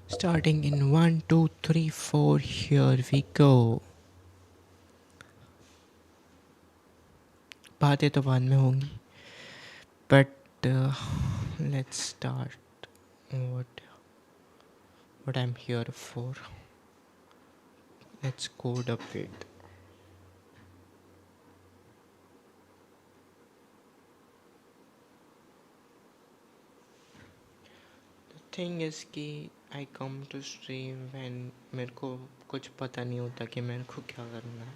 Starting in one, two, three, four. Here we go. बातें तो बाद में होंगी, but let's start. What I'm here for. Let's code a bit. The thing is कि I come to stream when मेरे को कुछ पता नहीं होता कि मेरे को क्या करना है.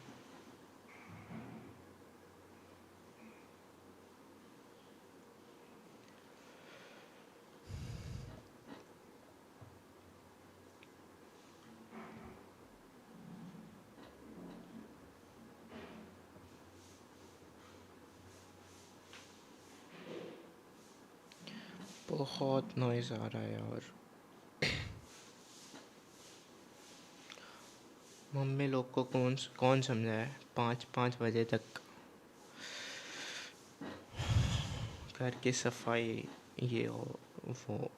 बहुत नॉइज़ आ रहा है यार. मम्मी लोग को कौन समझाए 5 बजे तक घर की सफाई ये हो वो.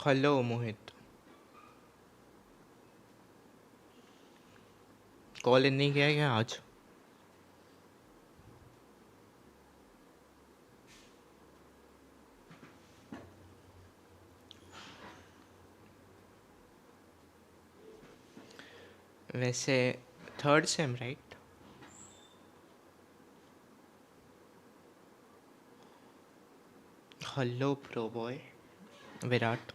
हेलो मोहित, कॉलेज नहीं गया क्या आज? वैसे third sem right? Hello pro boy Virat,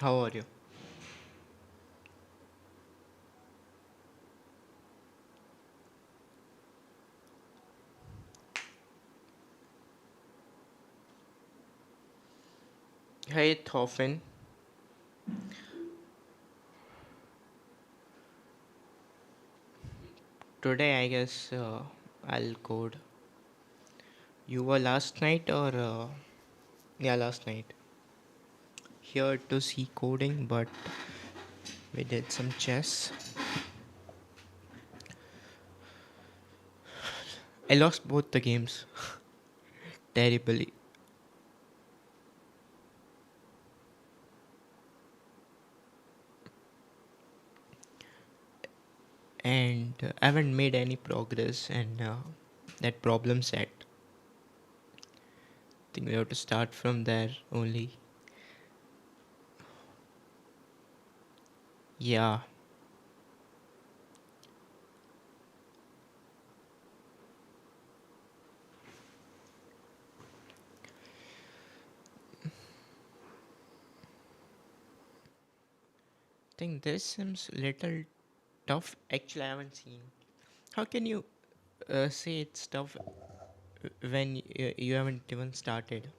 how are you? Hey Thorfinn, today I guess I'll code. You were last night or yeah, last night here to see coding, but we did some chess. I lost both the games terribly, and I haven't made any progress, and that problem set. I think we have to start from there only. Yeah. I think this seems little tough. Actually, I haven't seen. How can you say it's tough when you haven't even started?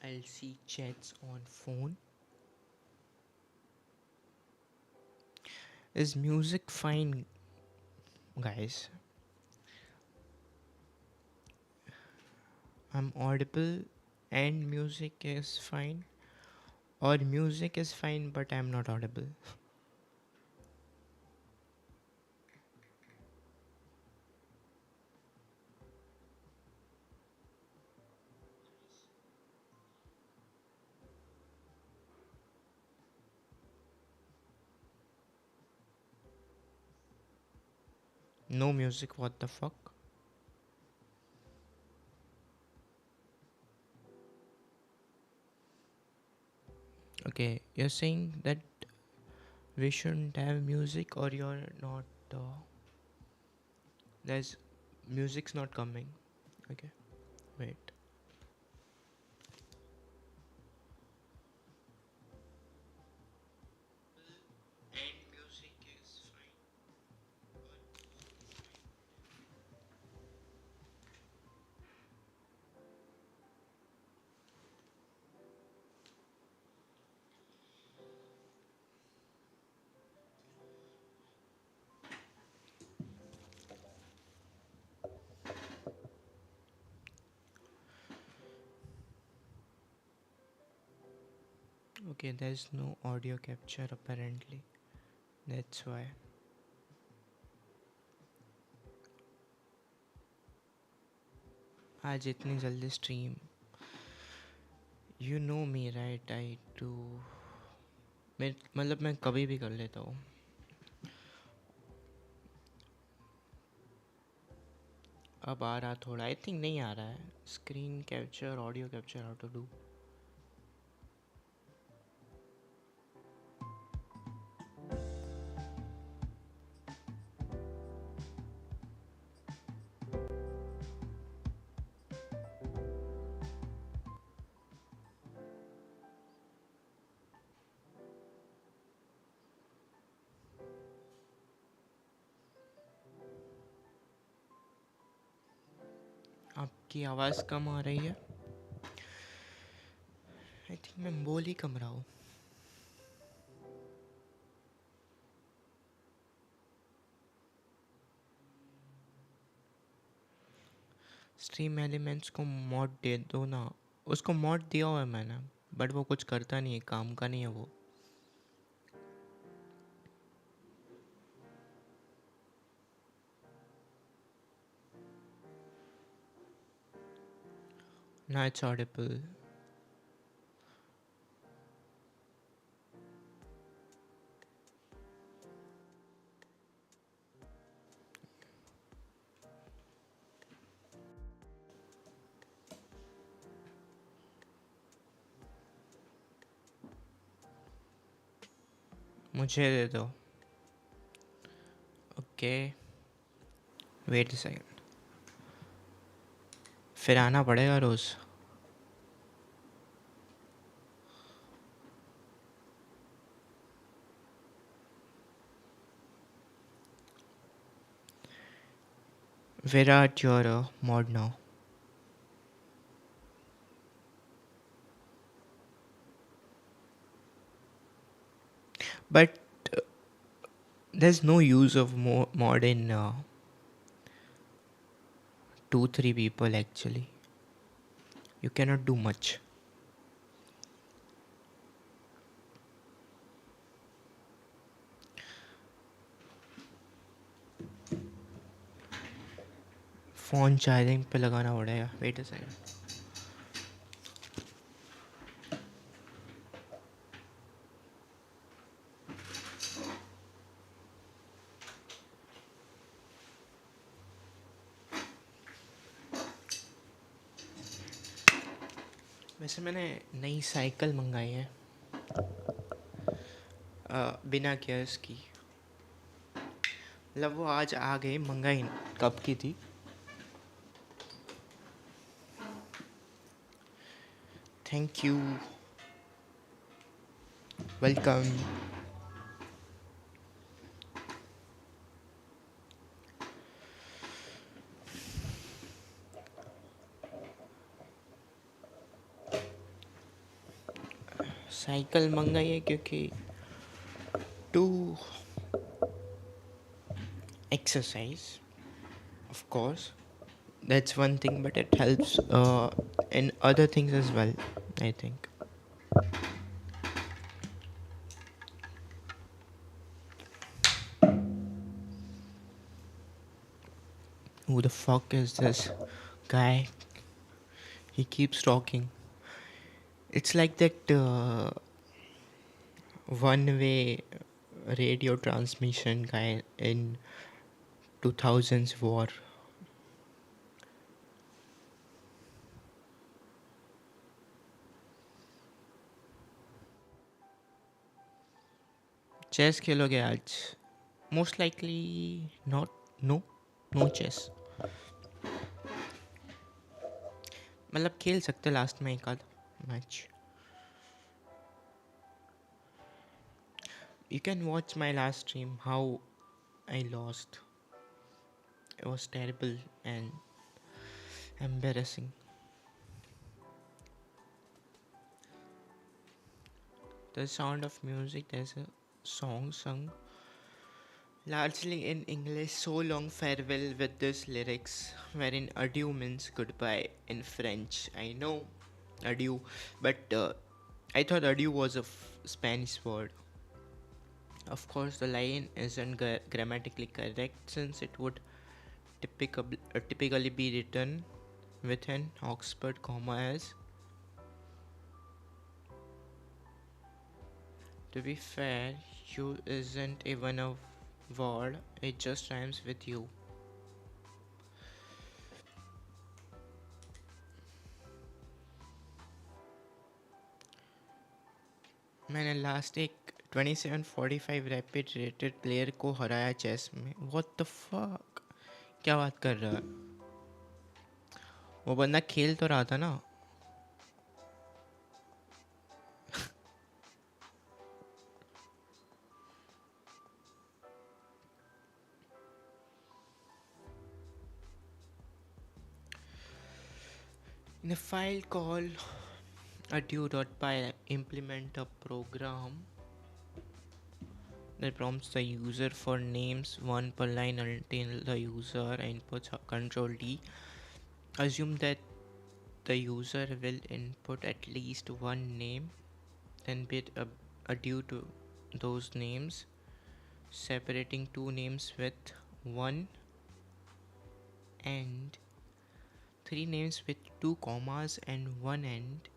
I'll see chats on phone. Is music fine, guys? I'm audible and music is fine, or music is fine but I'm not audible. No music, what the fuck? Okay, you're saying that we shouldn't have music, or you're not there's music's not coming. Okay, wait. And music is fine. Okay, there's no audio capture apparently. That's why. आज इतनी जल्दी stream, you know me right, I too, मैं मतलब मैं कभी भी कर लेता हूँ. अब आ रहा थोड़ा, आई थिंक नहीं आ रहा है. Screen capture, audio capture, how to do. आपकी आवाज़ कम आ रही है. आई थिंक मैं बोल ही कम रहा हूँ. स्ट्रीम एलिमेंट्स को मॉड दे दो ना. उसको मॉड दिया हुआ है मैंने, बट वो कुछ करता नहीं है, काम का नहीं है वो. ना इट्स ऑडिबल. मुझे दे दो. Okay, wait a second. फिर आना पड़ेगा रोज़. Virat, you're a mod now. But there's no use of mod in 2-3 people actually. You cannot do much. Phone charging पे लगाना पड़ेगा. Wait a second. वैसे मैंने नई साइकिल मंगाई है, बिना केयर्स की. मतलब वो आज आ गई, मंगाई कब की थी. Thank you, welcome. साइकिल मंगाई है क्योंकि to exercise, of course, that's one thing, but it helps in other things as well, I think. Who the fuck is this guy? He keeps talking. It's like that one way radio transmission guy in 2000s war. Chess खेलोगे आज? Most likely not. No, no chess. मतलब खेल सकते last में एक आध match. You can watch my last stream how I lost. It was terrible and embarrassing. The Sound of Music, there's a song sung largely in English, so long farewell, with this lyrics wherein adieu means goodbye in French. I know adieu, but I thought adieu was a Spanish word. Of course, the line isn't grammatically correct since it would typically be written with an Oxford comma as. To be fair, you isn't even a word, it just rhymes with you. मैंने last एक 2745 rapid rated player को हराया chess में. What the fuck, क्या बात कर रहा है? वो बंदा खेल तो रहा था ना. In a file called adieu.py, implement a program that prompts the user for names one per line until the user inputs Control D. Assume that the user will input at least one name, then bid adieu to those names, separating two names with one end, three names with two commas and one end.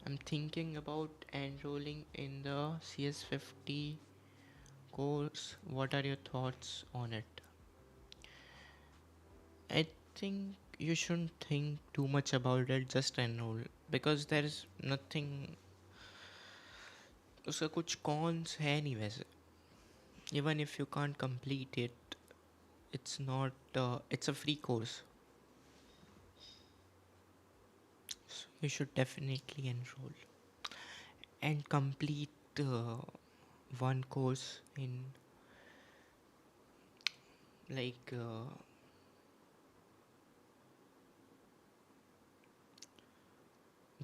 I'm thinking about enrolling in the CS50 course. What are your thoughts on it? I think you shouldn't think too much about it, just enroll, because there is nothing, उसका कुछ cons है नहीं वैसे. Even if you can't complete it, it's not it's a free course, so you should definitely enroll and complete one course in like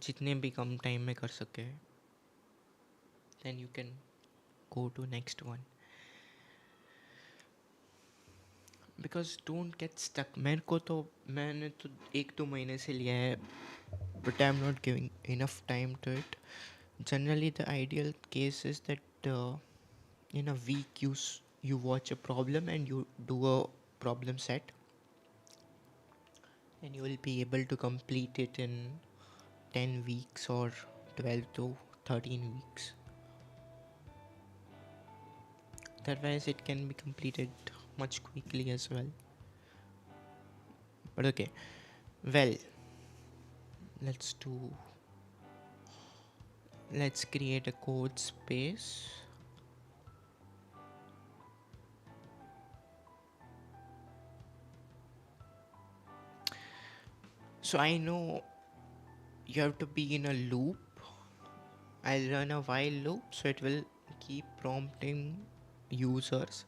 जितने भी कम time में कर सके, then you can go to next one. Because don't get stuck. मैंने तो 1-2 महीने से लिया है, but I'm not giving enough time to it. Generally, the ideal case is that in a week you watch a problem and you do a problem set, and you will be able to complete it in 10 weeks or 12 to 13 weeks. Otherwise, it can be completed much quickly as well. But okay, well, let's create a code space. So I know you have to be in a loop. I'll run a while loop, so it will keep prompting users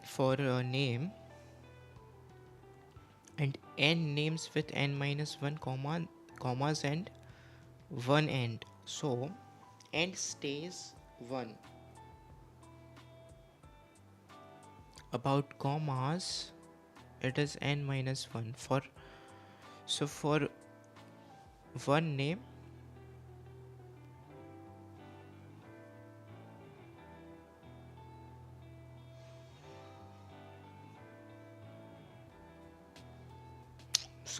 for a name and n names with n-1 commas and one end. So end stays 1. About commas, it is n-1.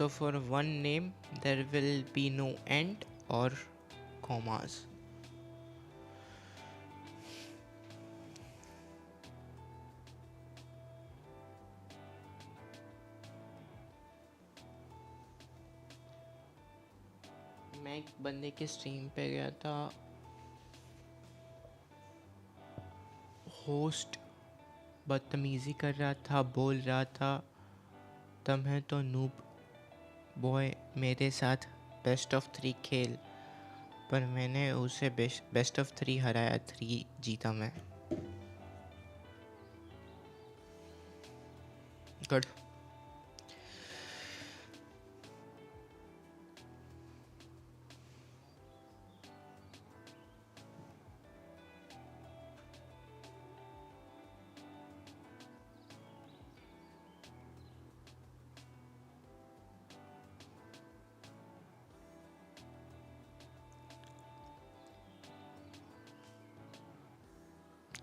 For one name, there will be no end or commas. मैं एक बंदे के stream पे गया था, host बदतमीजी कर रहा था, बोल रहा था तुम है तो नूब बॉय, मेरे साथ बेस्ट ऑफ 3 खेल, पर मैंने उसे बेस्ट ऑफ 3 हराया, 3 जीता मैं. Good.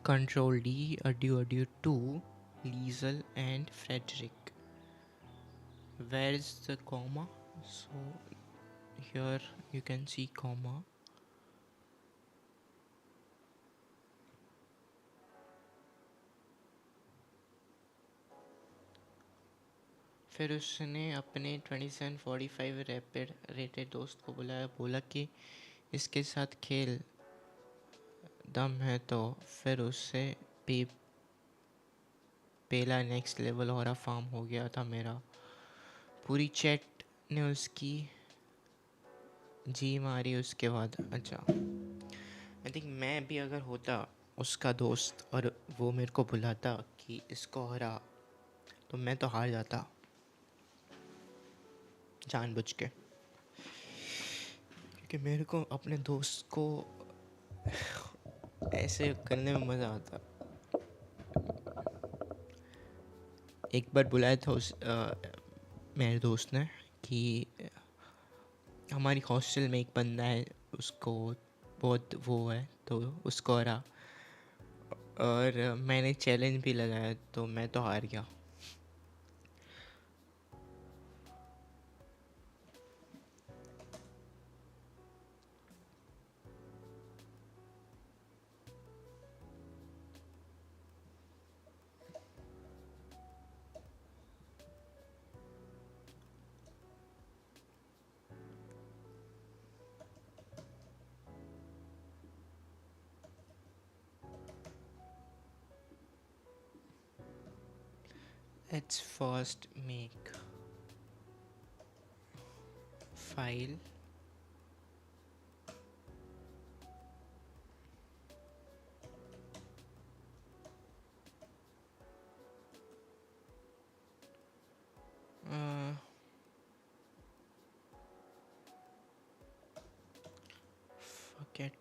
Control D, adieu 2, Liesel and Frederick. Where is the comma? So here you can see comma. फिर उसने अपने 2745 रैपिड रेटेड दोस्त को बुलाया, बोला कि इसके साथ खेल, दम है तो। फिर उससे पेला नेक्स्ट लेवल और फार्म हो गया था मेरा। पूरी चैट ने उसकी जी मारी उसके बाद। अच्छा, आई थिंक मैं भी अगर होता उसका दोस्त और वो मेरे को बुलाता कि इसको हरा, तो मैं तो हार जाता जानबूझ के, क्योंकि मेरे को अपने दोस्त को ऐसे करने में मज़ा आता। एक बार बुलाया था मेरे दोस्त ने कि हमारी हॉस्टल में एक बंदा है, उसको बहुत वो है, तो उसको हरा। और मैंने चैलेंज भी लगाया, तो मैं तो हार गया। Let's first make file. Forget.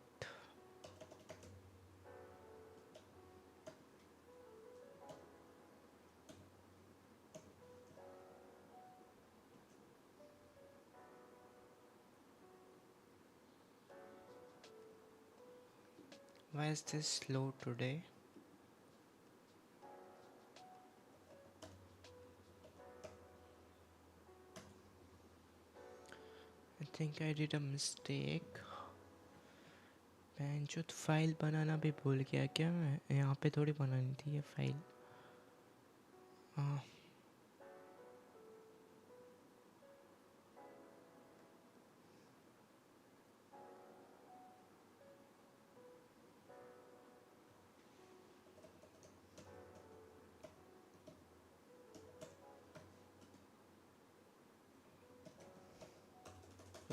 Why is this slow today? I think I did a mistake. मैं जो फाइल बनाना भी भूल गया क्या मैं? यहाँ पे थोड़ी बनानी थी ये फाइल। हाँ,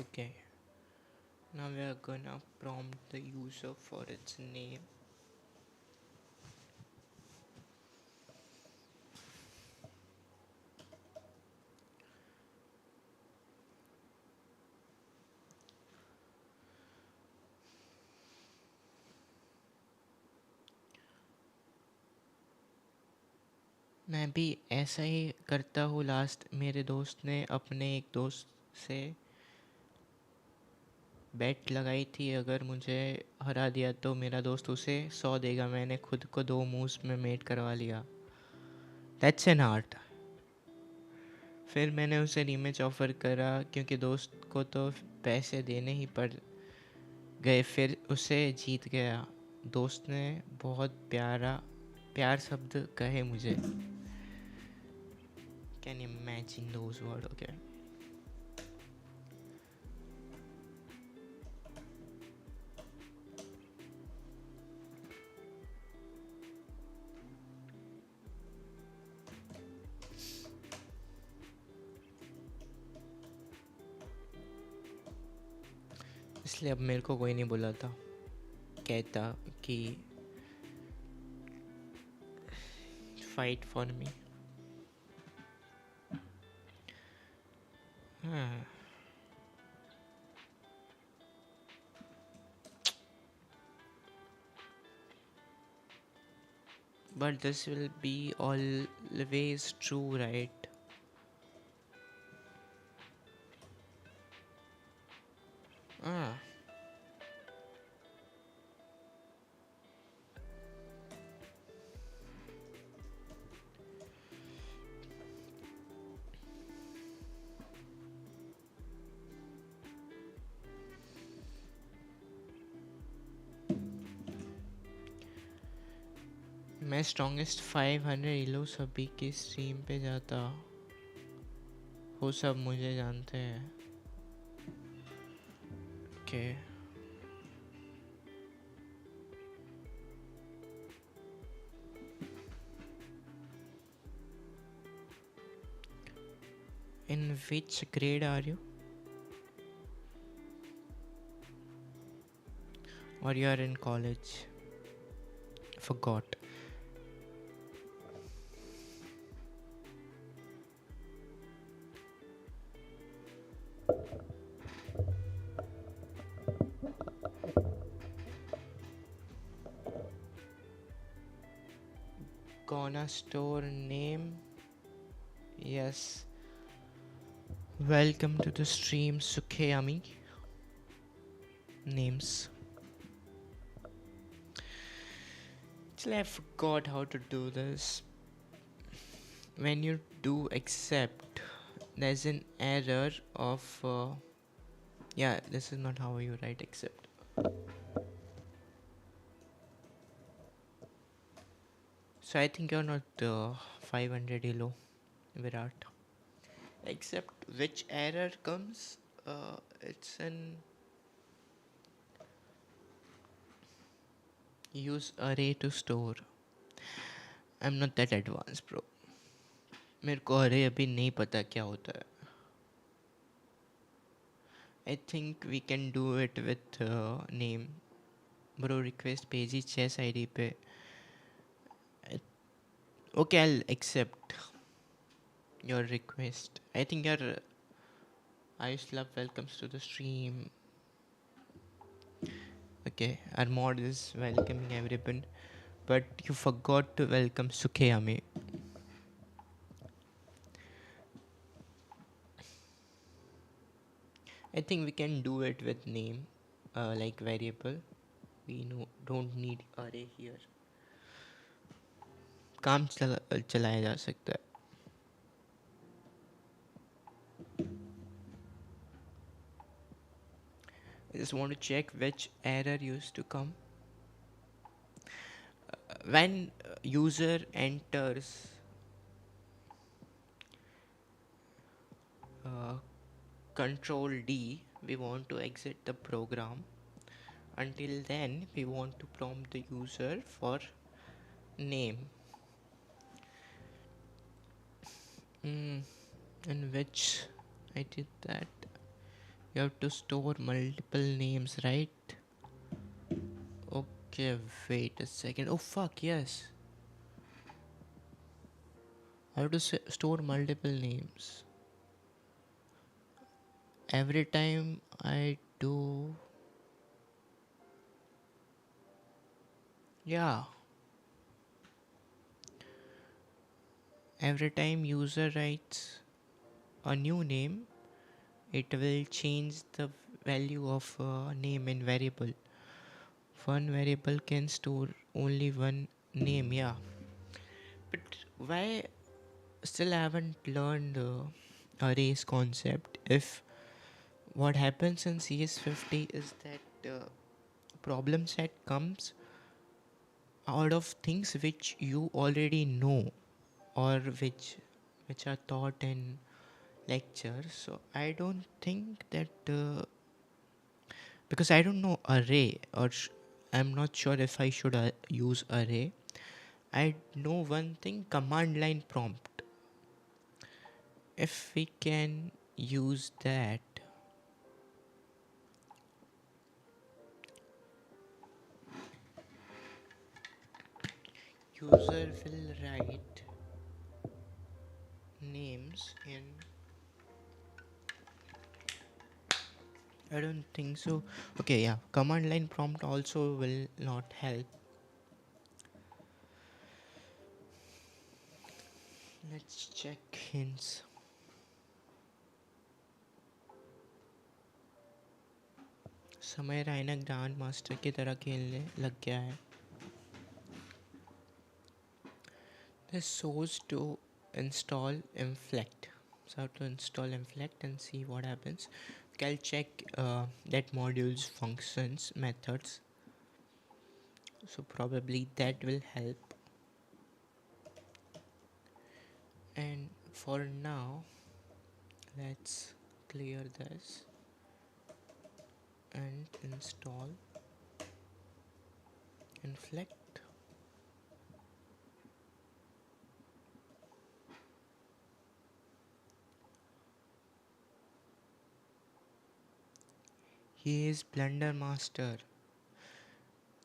okay. Now we are gonna prompt the user for its name. मैं भी ऐसा ही करता हूँ। लास्ट मेरे दोस्त ने अपने एक दोस्त से बेट लगाई थी, अगर मुझे हरा दिया तो मेरा दोस्त उसे 100 देगा। मैंने खुद को 2 मूव्स में मेट करवा लिया। That's an art. फिर मैंने उसे रीमैच ऑफर करा, क्योंकि दोस्त को तो पैसे देने ही पड़ गए। फिर उसे जीत गया। दोस्त ने बहुत प्यार शब्द कहे मुझे। Can imagine those word? Okay, इसलिए अब मेरे को कोई नहीं बुलाता, कहता कि फाइट फॉर मी। हाँ, but this will be always true, right? Ah, मैं स्ट्रॉन्गेस्ट 500 इलो सभी की स्ट्रीम पे जाता, वो सब मुझे जानते हैं. Okay. In which grade are you? Or you are in college? Forgot. Gonna store name? Yes. Welcome to the stream, Sukeyami. Names. Actually, I forgot how to do this. When you do accept, there's an error of. Yeah, this is not how you write accept. So I think you're not 500 elo, Virat. Except which error comes? It's an use array to store. I'm not that advanced, bro. मेरे को array अभी नहीं पता क्या होता है. I think we can do it with name. Bro, request page chess ID पे. Okay, I'll accept your request. I think your Ayush Love welcomes to the stream. Okay, our mod is welcoming everyone, but you forgot to welcome Sukeyami. I think we can do it with name, like variable. We don't need array here. काम चलाया जा सकता है. I just want to check which error used to come. When user enters Control D, we want to exit the program. Until then, we want to prompt the user for name. In which I did that. You have to store multiple names, right? Okay, wait a second. Oh fuck, yes. I have to store multiple names. Every time I do... Yeah. Every time user writes a new name, it will change the value of name in variable. One variable can store only one name, yeah. But why still I haven't learned arrays concept? If what happens in CS50 is that problem set comes out of things which you already know, or which are taught in lectures. So I don't think that because I don't know array, or I'm not sure if I should use array. I know one thing, command line prompt. If we can use that, user will write names in... I don't think so. Okay, yeah, command line prompt also will not help. Let's check hints. समय Raina grand master की तरह खेलने लग गया है. This source to install inflect. So I have to install inflect and see what happens. Okay, I'll check that module's functions methods. So probably that will help. For now, let's clear this and install Inflect. He is Blunder Master.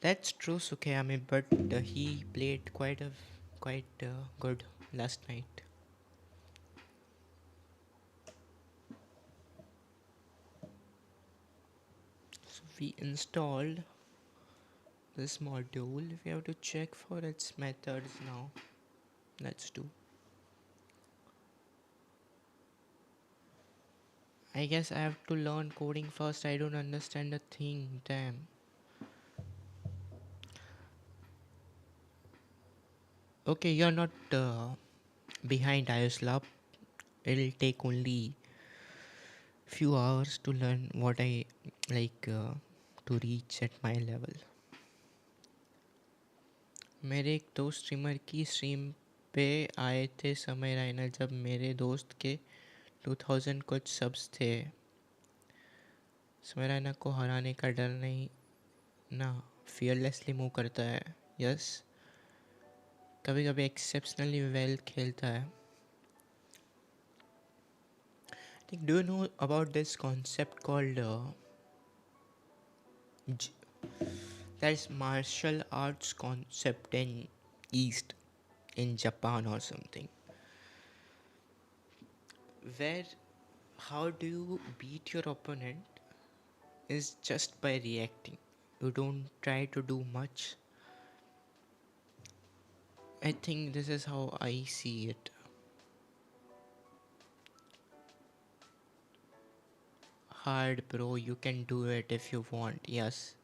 That's true, Sukeyami, but he played quite good last night. So we installed this module. We have to check for its methods now. Let's do. I guess I have to learn coding first. I don't understand a thing. Damn. Okay, you're not behind iOS Lab. It'll take only few hours to learn what I like to reach at my level. मेरे एक दोस्त streamer की stream पे आए थे समय रैना जब मेरे दोस्त के 2000 कुछ सब्स थे. समय रैना को हराने का डर नहीं ना, फियरलेसली मूव करता है. यस, कभी कभी एक्सेप्शनली वेल खेलता है. Like, do you know about this concept called there's martial arts concept in East, in Japan or something, where how do you beat your opponent is just by reacting. You don't try to do much. I think this is how I see it. Hard, bro, you can do it if you want. Yes,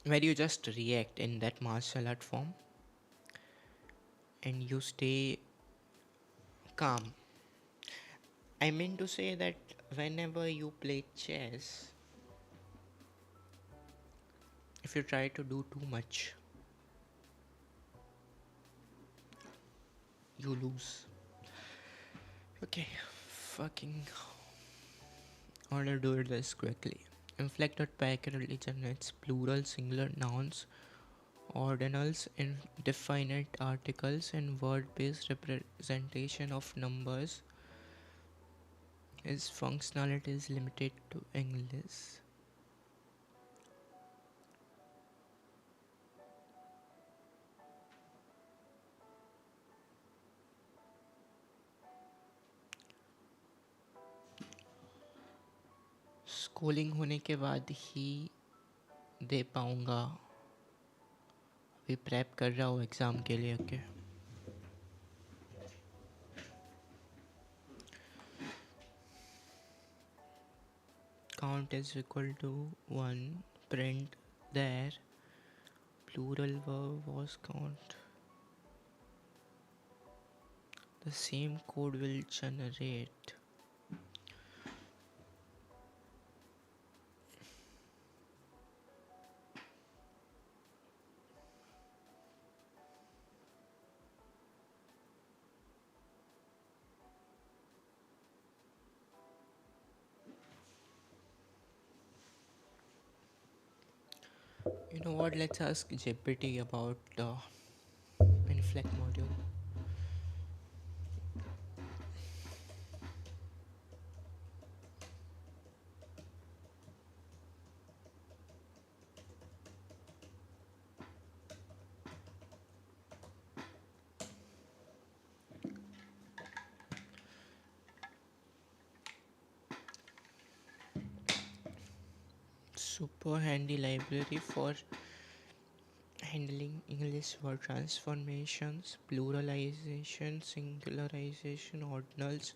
where you just react in that martial art form and you stay calm. I mean to say that whenever you play chess, if you try to do too much, you lose. Okay, fucking. I wanna do this quickly. Inflected accurately generates plural singular nouns, ordinals, indefinite articles, and word-based representation of numbers. Its functionality is limited to English. Schooling होने के बाद ही दे पाऊँगा. अभी prep कर रहा हूँ exam के लिए. Okay, count is equal to 1. Print there plural verb was count. The same code will generate You know what? Let's ask GPT about the inflect module. Super handy library for handling English word transformations, pluralization, singularization, ordinals,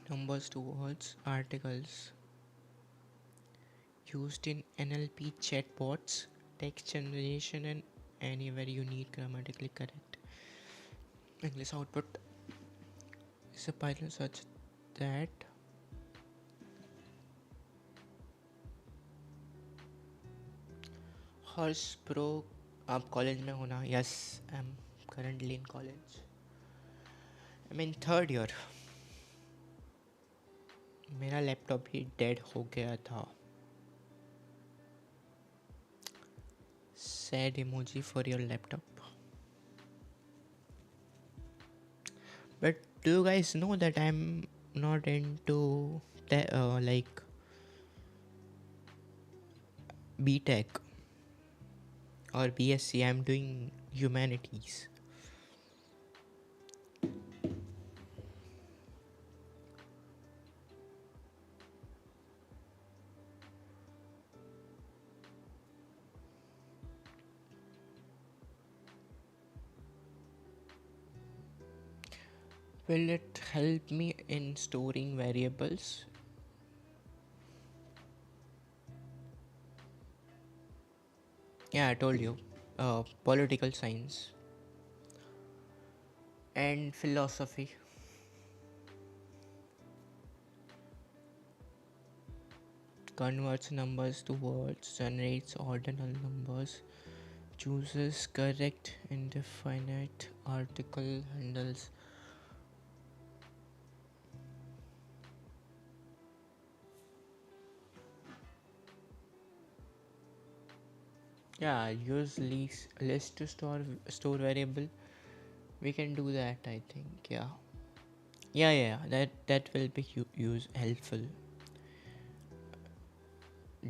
numbers to words, articles. Used in NLP chatbots, text generation, and anywhere you need grammatically correct English output. Is a Python such that Harsh pro आप college में हो ना? Yes, I am currently in college. I'm in third year. मेरा laptop ही dead हो गया था. Sad emoji for your laptop. But do you guys know that I'm not into like BTech or BSc? I'm doing humanities. Will it help me in storing variables? Yeah, I told you. Political science and philosophy. Converts numbers to words, generates ordinal numbers, chooses correct indefinite article, handles. Yeah, use list to store variable. We can do that, I think. Yeah. That will be use helpful.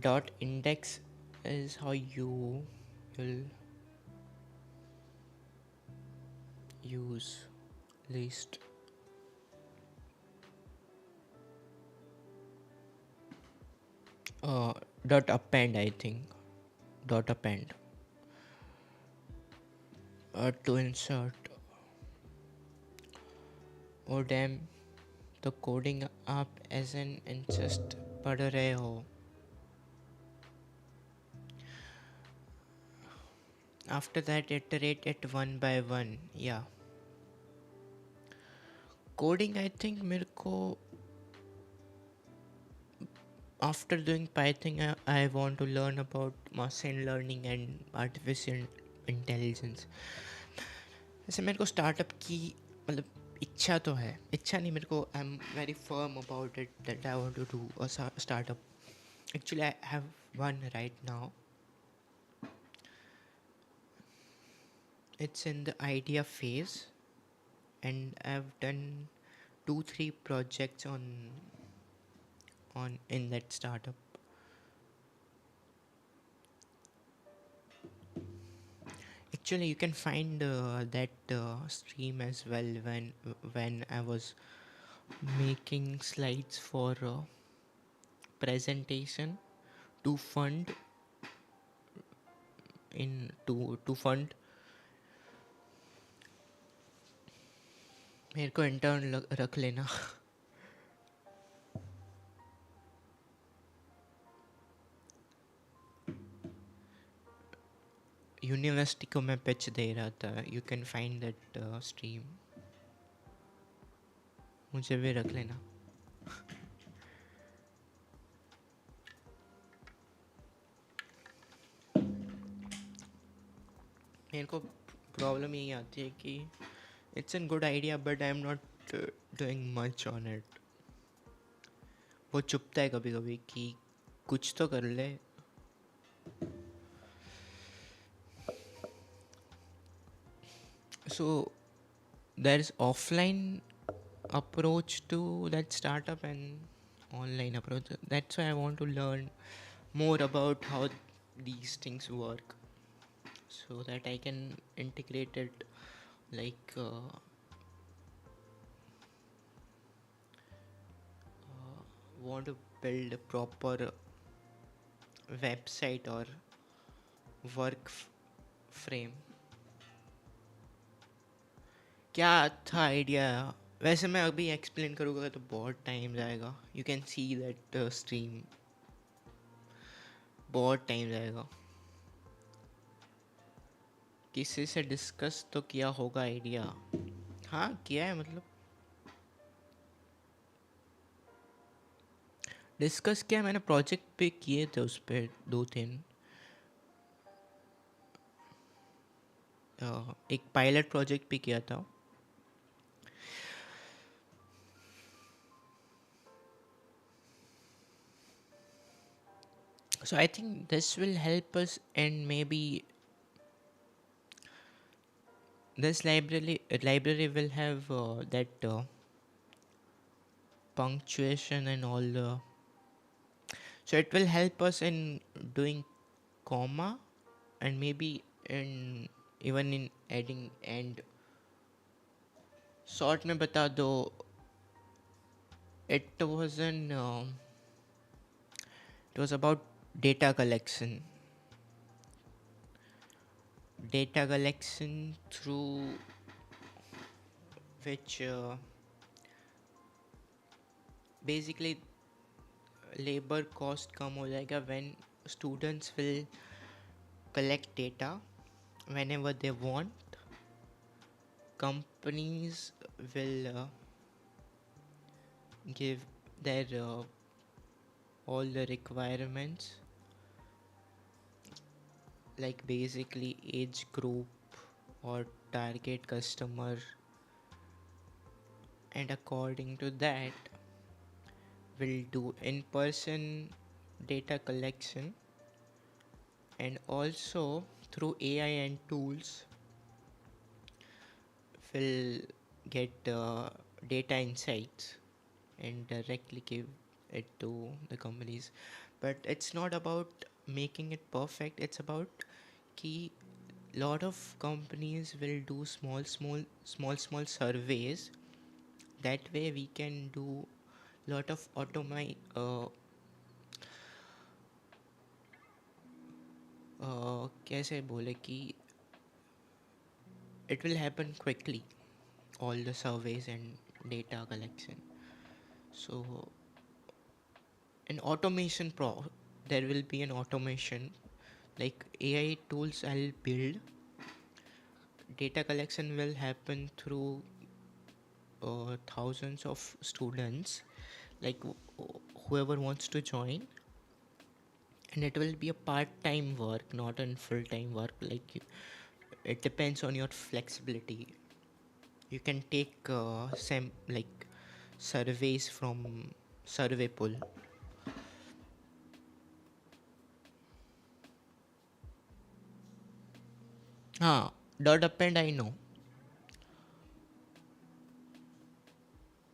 Dot index is how you will use list. Uh, dot append, I think. Dot append. To insert. Oh damn, the coding आप as an incest पढ़ रहे हो. After that, iterate it one by one. Yeah. Coding, I think मेरे को after doing Python, I want to learn about machine learning and artificial intelligence. जैसे मेरे को startup की मतलब इच्छा तो है. इच्छा नहीं, मेरे को I am very firm about it that I want to do a startup. Actually, I have one right now. It's in the idea phase, and I've done 2-3 projects on in that startup. Actually, you can find that stream as well when I was making slides for presentation to fund to fund. मेरे को intern रख लेना. University को मैं pitch दे रहा था. You can find that stream. मुझे भी रख लेना. मेरे को प्रॉब्लम यही आती है कि it's an good idea but I am not doing much on it. वो चुपता है कभी कभी कि कुछ तो कर ले. So there is offline approach to that startup and online approach. That's why I want to learn more about how these things work so that I can integrate it like want to build a proper website or work frame. क्या था idea. वैसे मैं अभी explain करूँगा तो बहुत time जाएगा. You can see that stream. बहुत टाइम जाएगा. किसी से डिस्कस तो किया होगा आइडिया. हाँ किया है, मतलब डिस्कस किया मैंने. प्रोजेक्ट पे किए थे उस पर 2-3. एक पायलट प्रोजेक्ट भी किया था. So I think this will help us, and maybe this library will have that punctuation and all the. So it will help us in doing comma, and maybe in even in adding and. Short में बता दो. It was an it was about data collection. Data collection through which basically labor cost कम हो जाएगा when students will collect data whenever they want. Companies will give their all the requirements, like basically age group or target customer, and according to that will do in-person data collection, and also through AI and tools will get data insights and directly give it to the companies. But it's not about making it perfect, it's about key. Lot of companies will do small surveys. That way we can do lot of कैसे बोले कि it will happen quickly, all the surveys and data collection. So an automation there will be an automation, like AI tools I'll build. Data collection will happen through thousands of students, like whoever wants to join, and it will be a part-time work, not a full-time work. Like it depends on your flexibility. You can take some like surveys from survey pool. Dot append I know.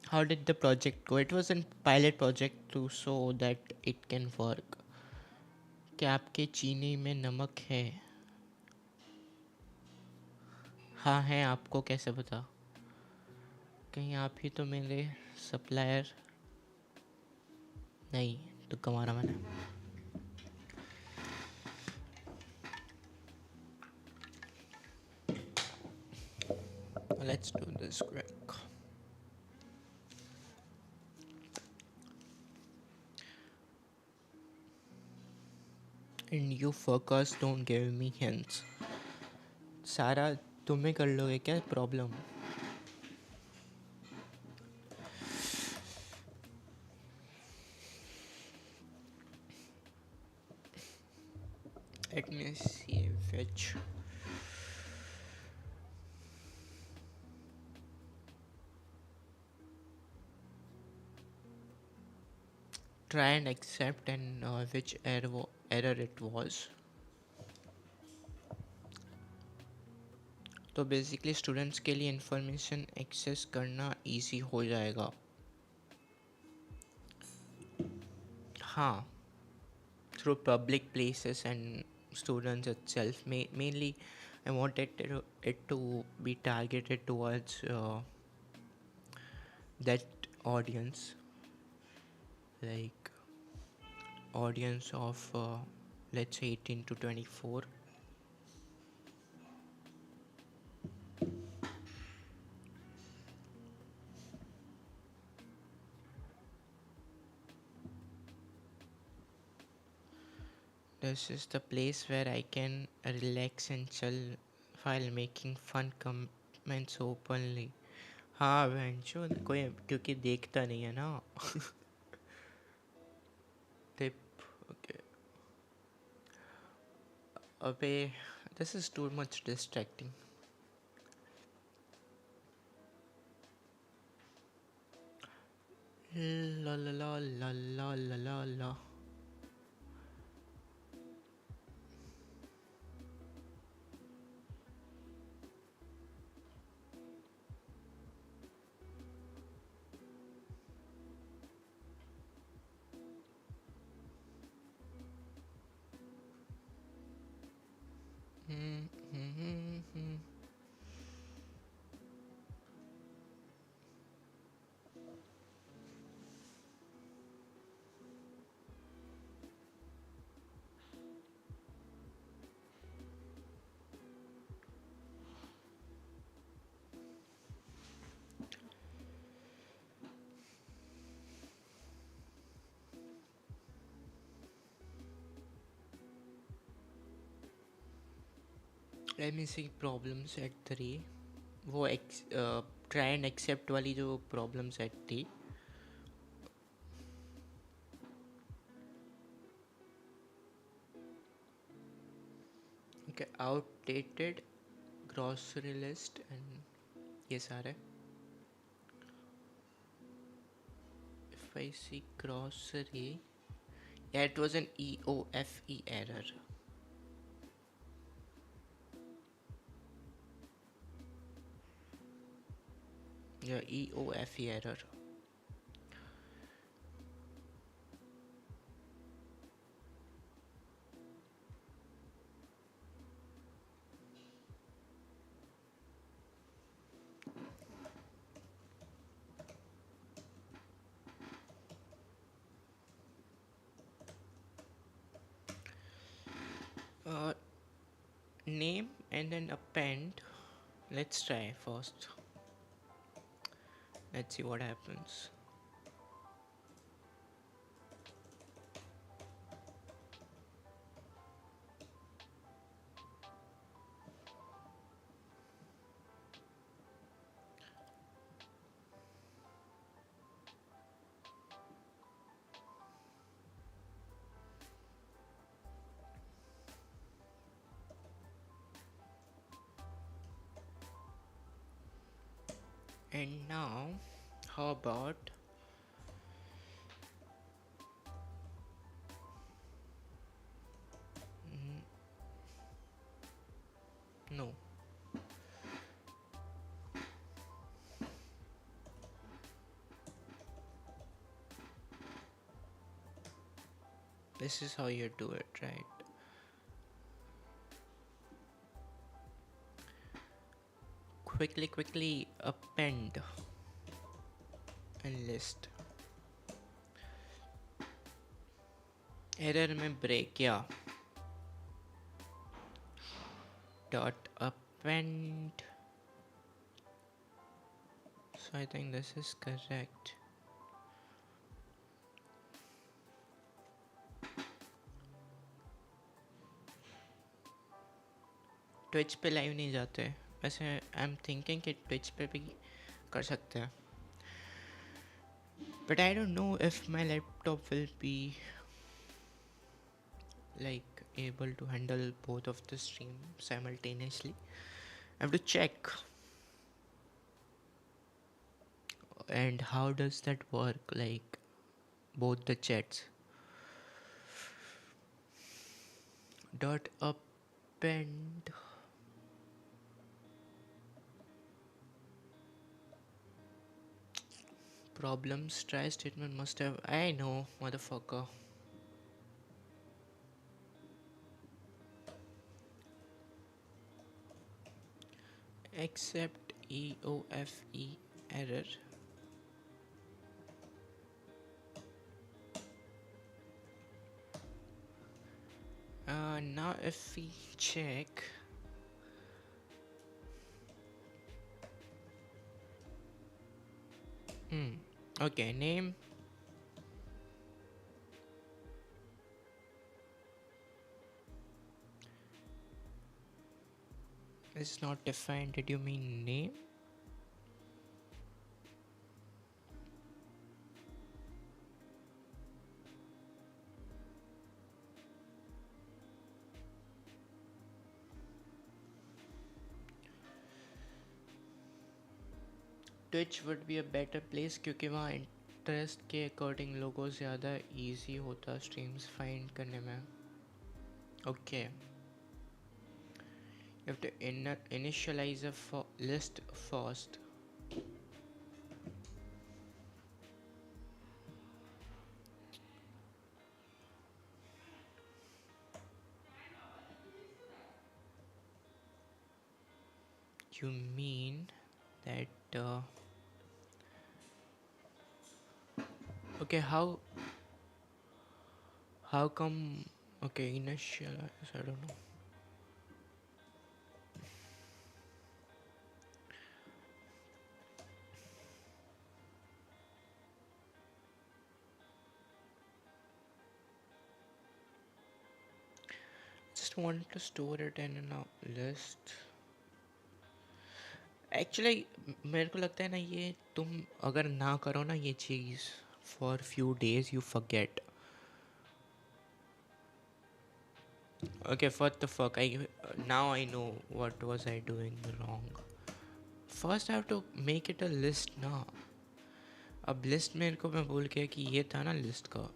How did the project go? It was a pilot project to show that it can work. क्या आपके चीनी में नमक है? हाँ है, आपको कैसे पता? कहीं आप ही तो मेरे सप्लायर नहीं, तुक्का मारा मैंने. Let's do this quick. And you fuckers don't give me hints. सारा तुम्हें कर लोगे क्या problem? Let me see which. Try and accept and which error it was. तो बेसिकली स्टूडेंट्स के लिए इंफॉर्मेशन एक्सेस करना इजी हो जाएगा. हाँ, through public places and students itself. Mainly I wanted it to be targeted towards that audience, like audience of let's say 18 to 24. This is the place where I can relax and chill while making fun comments openly. हाँ वेंचो कोई क्योंकि देखता नहीं है ना. Tip. Okay. अबे this is too much distracting. La la la la la la la la. Let me see problems at 3. वो try and accept वाली जो problems at 3. Okay, outdated grocery list and ये सारे. If I see grocery, yeah, it was an EOFE error. Yeah, EOFE error. Name and then append. Let's try first. Let's see what happens. And now, how about no? This is how you do it, right? Quickly append and list. Error में break, yeah. Dot append. So I think this is correct. Twitch पे live नहीं जाते. वैसे I'm thinking कि Twitch पे भी कर सकते हैं. But I don't know if my laptop will be like able to handle both of the stream simultaneously. I have to check. And how does that work, like both the chats? Dot append. Problems try statement must have. I know, motherfucker. Except EOFE error. Now if we check, okay, name is not defined. Did you mean name? Twitch would be a better place क्योंकि वहाँ interest के according लोगों से ज़्यादा easy होता streams find करने में. Okay, you have to initialize a list first. You mean that okay, how come? Okay, initialize, I don't know. Just want to store it in a list. Actually मेरे को लगता है ना, ये तुम अगर ना करो ना ये चीज़ for few days you forget. Okay, what the fuck? Now I know what was I doing wrong. First I have to make it a list ना. अब लिस्ट मेरे को मैं बोल के कि ये था ना लिस्ट का.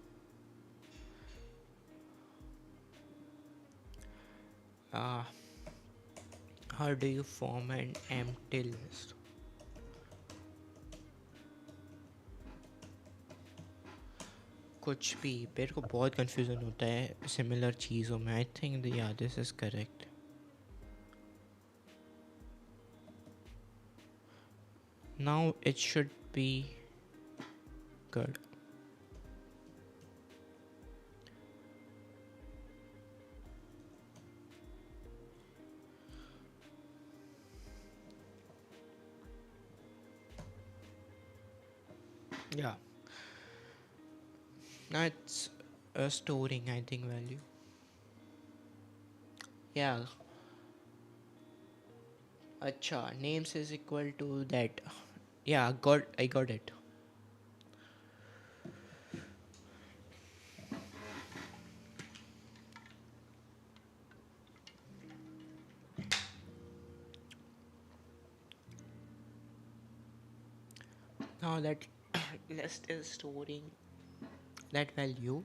How do you form an empty list? कुछ भी मेरे को बहुत कंफ्यूजन होता है सिमिलर चीज़ों में. आई थिंक या this is correct. Now it should be good. Yeah. Now it's storing, I think, value. Yeah. Acha, names is equal to that. Yeah, I got it. Now that list is storing that value.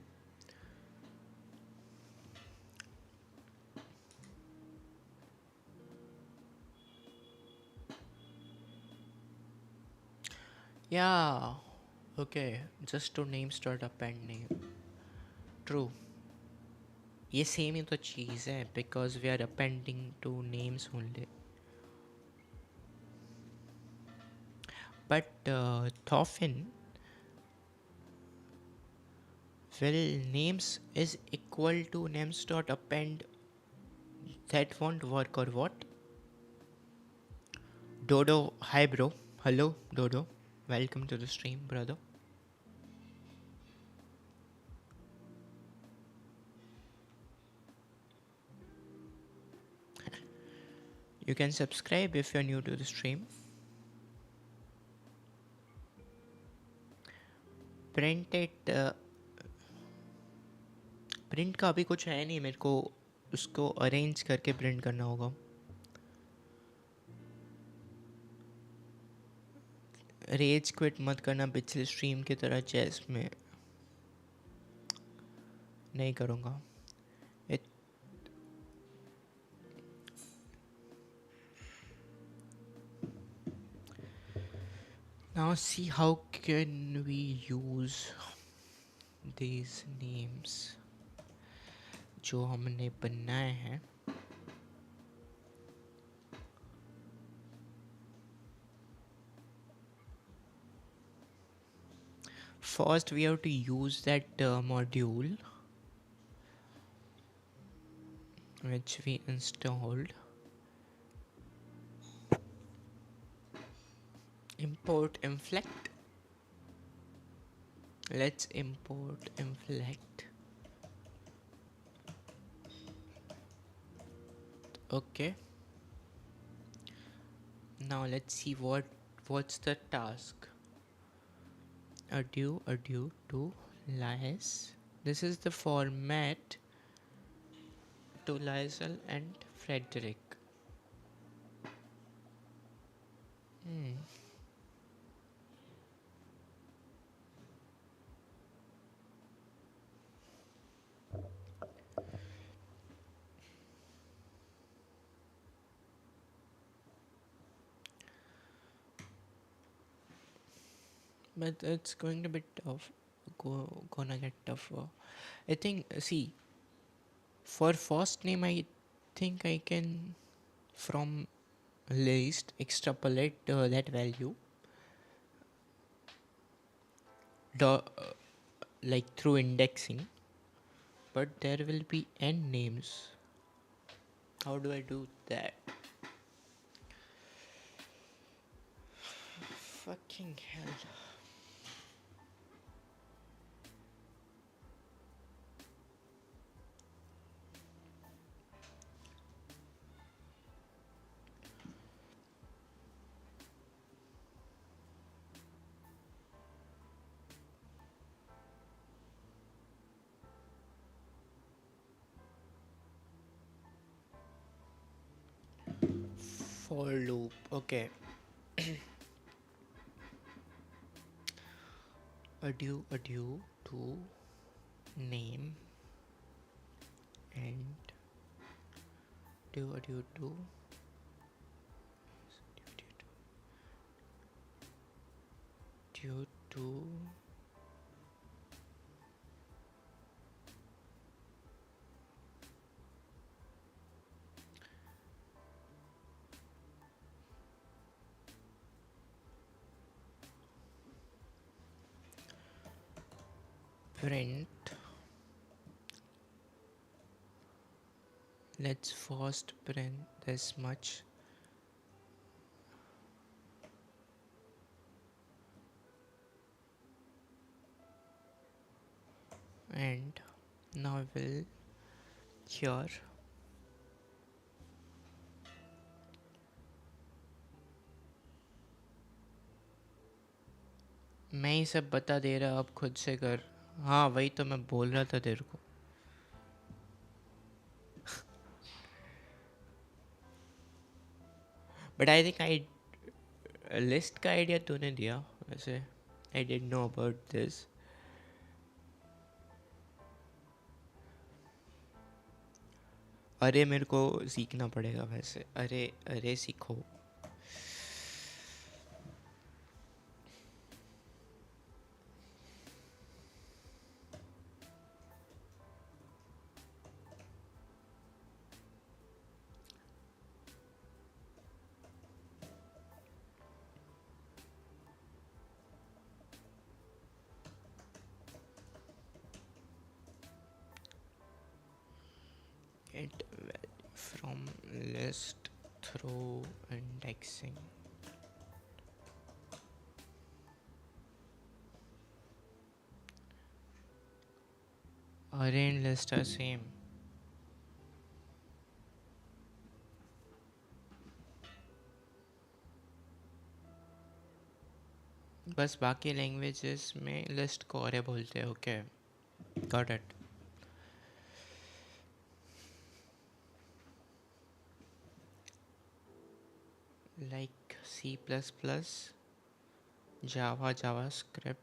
Yeah. Okay. Just to name start append name. True. ये same ही तो चीज़ है because we are appending to names only. But Thofin, well, names is equal to names dot append. That won't work or what? Dodo, hi bro. Hello Dodo. Welcome to the stream, brother. You can subscribe if you're new to the stream. Print it. Print का अभी कुछ है नहीं, मेरे को उसको arrange करके print करना होगा. रेज क्विट मत करना पिछले स्ट्रीम की तरह चेस में. नहीं करूँगा. Now see how can we use these names जो हमने बनाए हैं. First we have to use that module which we installed. Import inflect. Let's import inflect. Okay. Now let's see what's the task. Adieu to Lies. This is the format to Liesel and Frederick. but it's going to be tough. Gonna get tougher. I think. See, for first name, I think I can from list extrapolate that value, like through indexing. But there will be n names. How do I do that? Fucking hell. For loop. Okay. Adieu to name and adieu to due to print. Let's first print this much and now I will here मैं ही सब बता दे रहा अब खुद से कर. हाँ वही तो मैं बोल रहा था तेरे को. But I think I list का आइडिया तूने दिया वैसे. I did know about this. अरे मेरे को सीखना पड़ेगा वैसे. अरे अरे सीखो. Get value from list through indexing. Array and list are same. बस बाकी लैंग्वेजेस में लिस्ट को अरे बोलते हैं. Okay got it. Like C++, Java, JavaScript.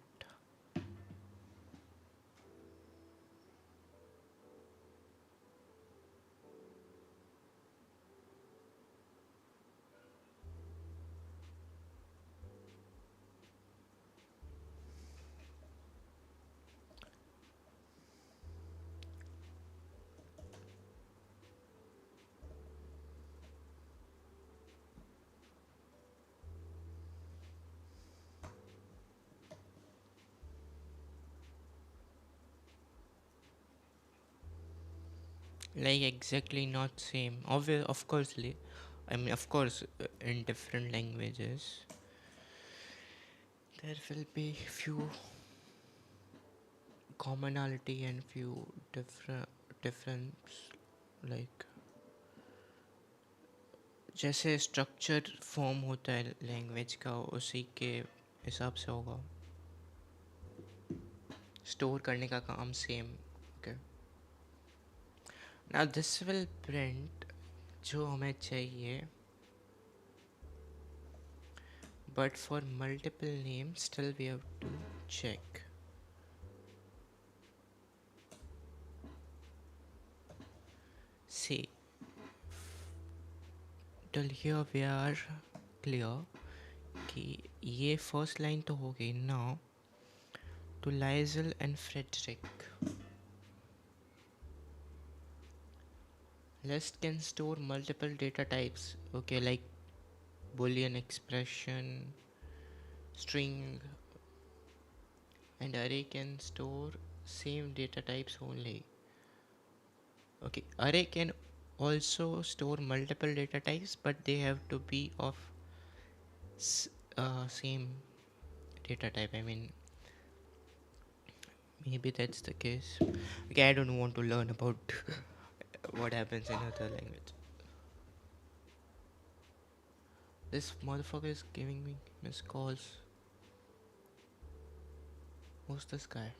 Like exactly not same. Of course, I mean, of course, in different languages, there will be few commonality and few difference. Like जैसे structure form होता है language का उसी के हिसाब से होगा. Store करने का काम same. Okay now this will print जो हमें चाहिए. But for multiple name still we have to check. See, till here we are clear कि ये फर्स्ट लाइन तो हो गई ना. To Liesel and Frederick. List can store multiple data types. Okay, like Boolean expression, string, and array can store same data types only. Okay, array can also store multiple data types, but they have to be of same data type. I mean, maybe that's the case. Okay, I don't want to learn about what happens in other language. This motherfucker is giving me missed calls. Who's this guy?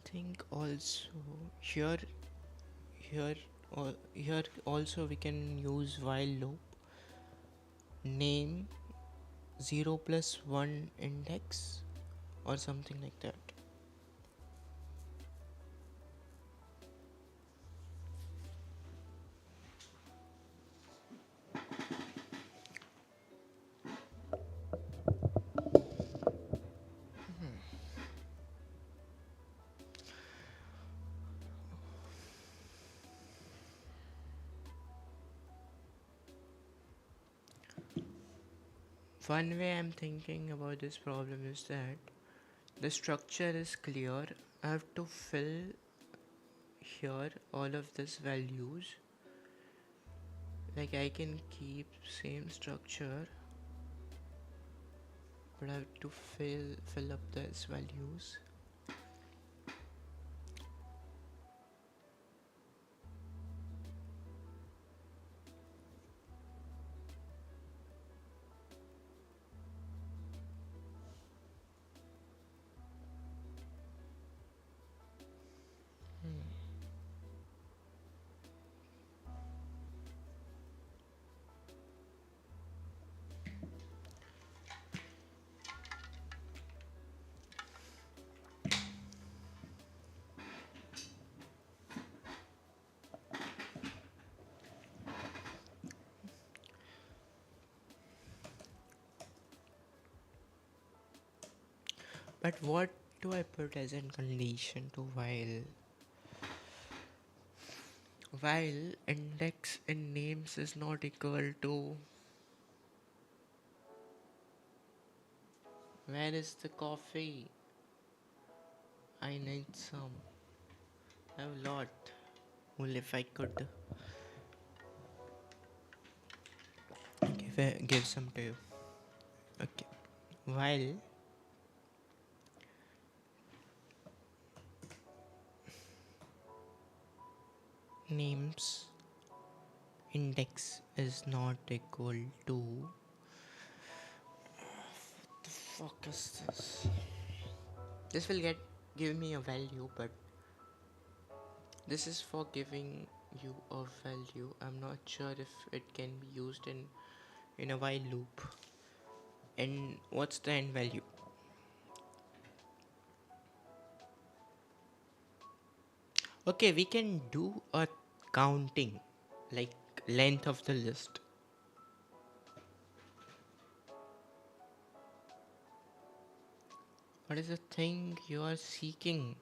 I think also here, here also we can use while loop. Name 0 plus 1 index or something like that. One way I'm thinking about this problem is that the structure is clear. I have to fill here all of these values. Like I can keep same structure, but I have to fill up these values. But what do I put as a condition to while index in names is not equal to where is the coffee? I need some. I have a lot. Well, if I could give some to you. Okay. While names index is not equal to what the fuck is this? This will give me a value, but this is for giving you a value. I'm not sure if it can be used in a while loop. And what's the end value? Okay, we can do a counting, like length of the list. What is the thing you are seeking?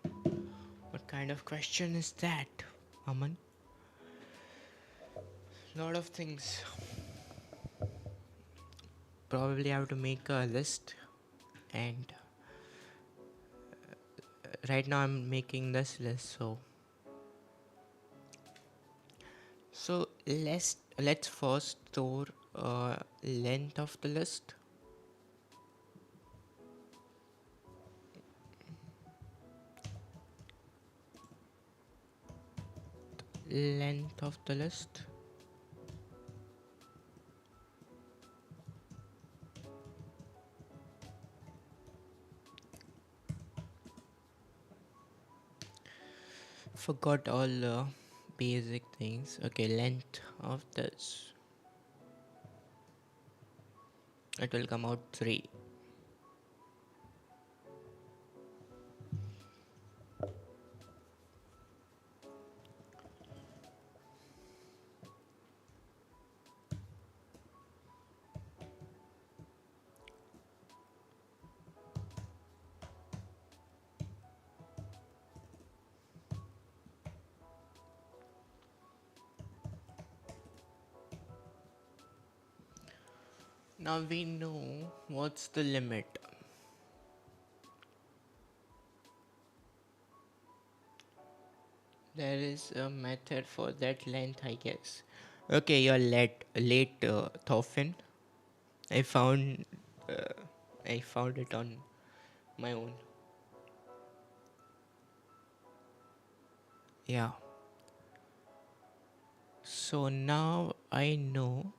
What kind of question is that, Aman? Lot of things. Probably I have to make a list, and right now I'm making this list, so Let's first store length of the list. Length of the list. Forgot all basic things. Okay, length of this. It will come out 3. Now we know what's the limit. There is a method for that length, I guess. Okay, you're late, Thorfinn. I found, uh, I found it on my own. Yeah. So now I know.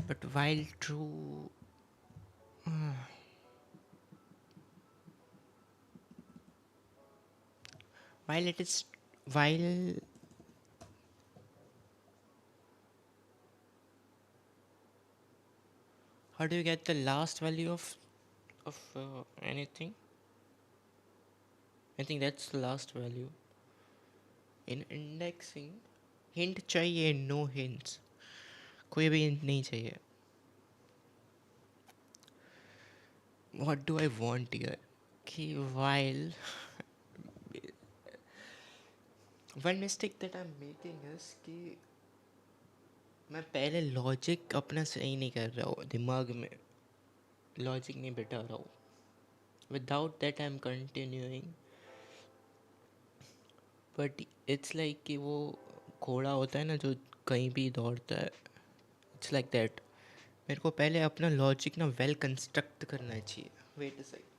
But while true, while it is, while how do you get the last value of anything? I think that's the last value. In indexing, hint चाहिए, no hints. कोई भी hint नहीं चाहिए. What do I want here? कि while one mistake that I'm making is कि मैं पहले logic अपना सही नहीं कर रहा हूँ, दिमाग में लॉजिक नहीं बिठा रहा हूँ. Without that I'm continuing. But it's like कि वो घोड़ा होता है ना जो कहीं भी दौड़ता है. It's like that. मेरे को पहले अपना लॉजिक ना वेल कंस्ट्रक्ट करना चाहिए. Wait a second.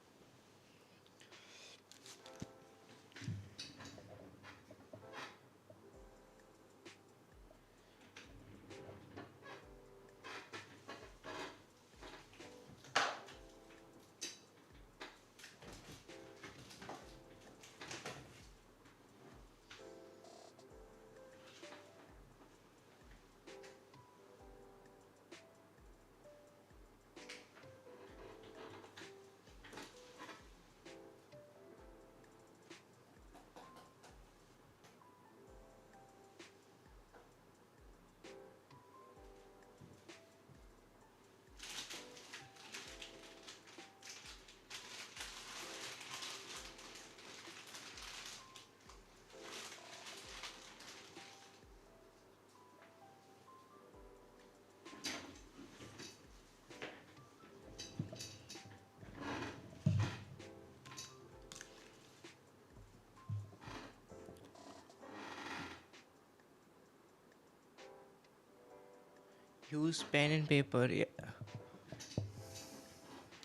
Use pen and paper. Yeah.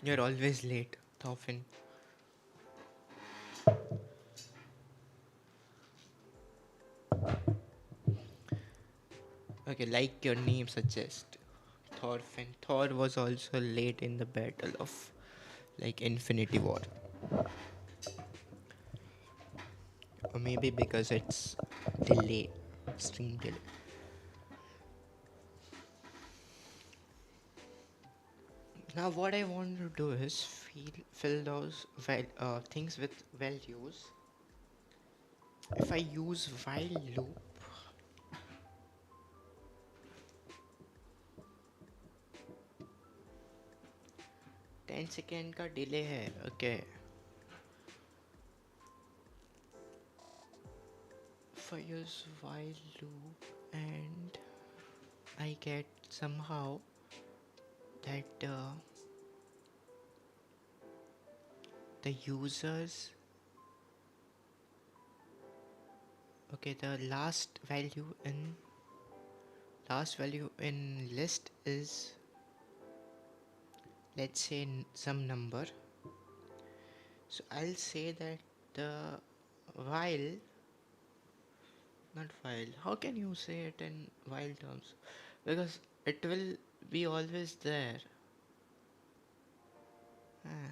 You're always late, Thorfinn. Okay, like your name suggests, Thorfinn. Thor was also late in the battle of like Infinity War. Or maybe because it's delay, stream delay. Now what I want to do is fill those things with values. If I use while loop, 10 second का delay है. Okay. If I use while loop and I get somehow that the users, okay, the last value in list is, let's say, some number. So I'll say that the while, not while, how can you say it in while terms? Because it will be always there. Ah.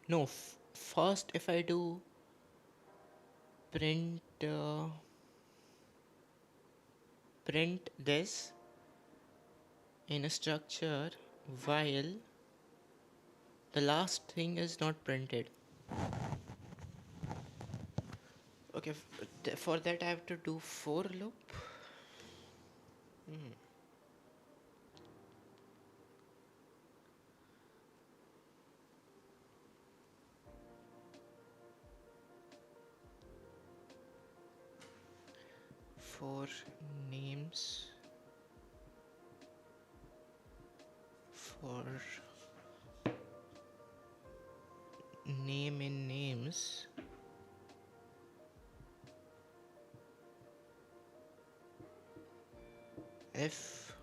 No, first if I do print print this in a structure while the last thing is not printed. Okay, for that I have to do for loop. For names, for name in names, if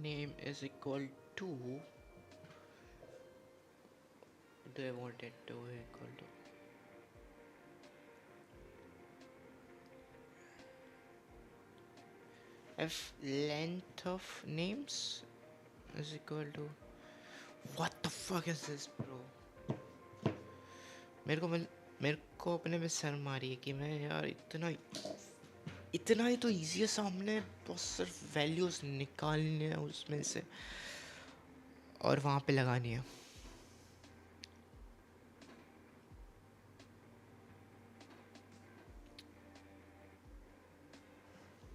name is equal to, do I want it to be equal to, if length of names is equal to, what the fuck is this, bro? मेरे को अपने में शर्म आ रही है कि मैं यार इतना इतना ही तो ईजी है सामने, बस सिर्फ वैल्यूज निकालने हैं उसमें से और वहाँ पे लगानी है.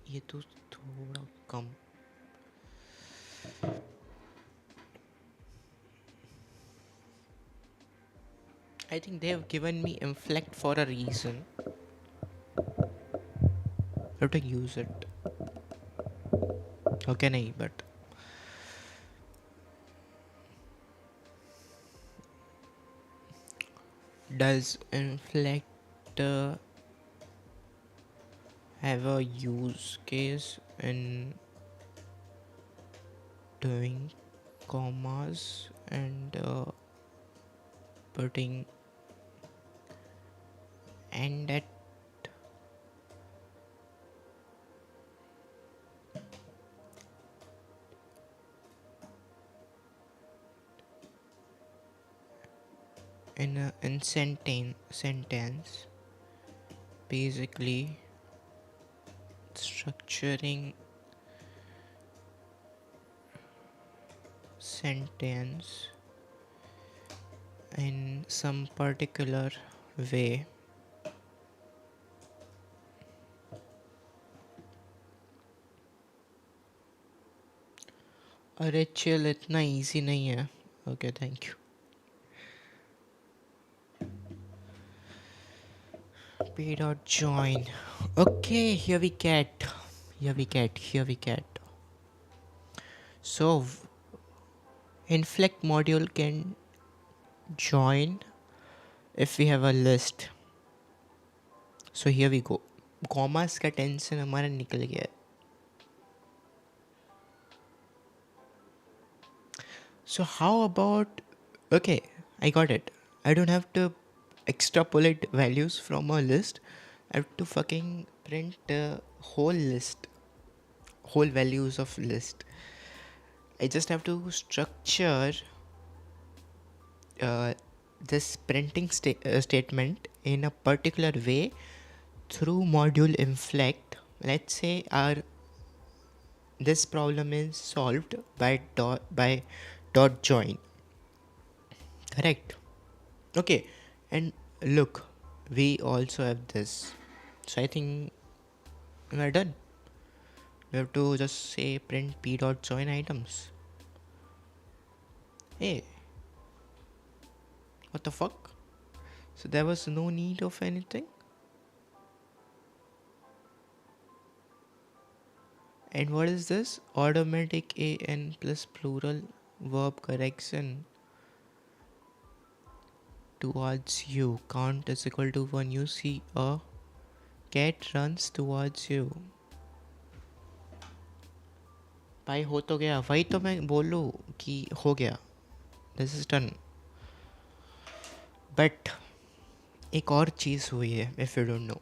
ये तो थोड़ा कम. I think they have given me inflect for a reason. I have to use it. Okay, nahi, but does inflect have a use case in doing commas and putting and at in sentence, basically structuring sentence in some particular way. अरे chill, इतना easy नहीं है. Okay, thank you. P dot join. Okay, here we get. So inflect module can join if we have a list. So here we go. Commas का tension हमारा निकल गया है. So how about, okay, I got it. I don't have to extrapolate values from a list. I have to fucking print the whole list, whole values of list. I just have to structure this printing statement in a particular way through module inflect. Let's say this problem is solved by dot join. Correct. Okay, and look, we also have this. So I think we're done. We have to just say print p dot join items. Hey, what the fuck? So there was no need of anything. And what is this? Automatic an plus plural verb correction towards you. Count is equal to 1. You see a cat runs towards you. भाई हो तो गया, वही तो मैं बोलूँ कि हो गया. This is done. बट एक और चीज़ हुई है, इफ़ यू डोंट नो.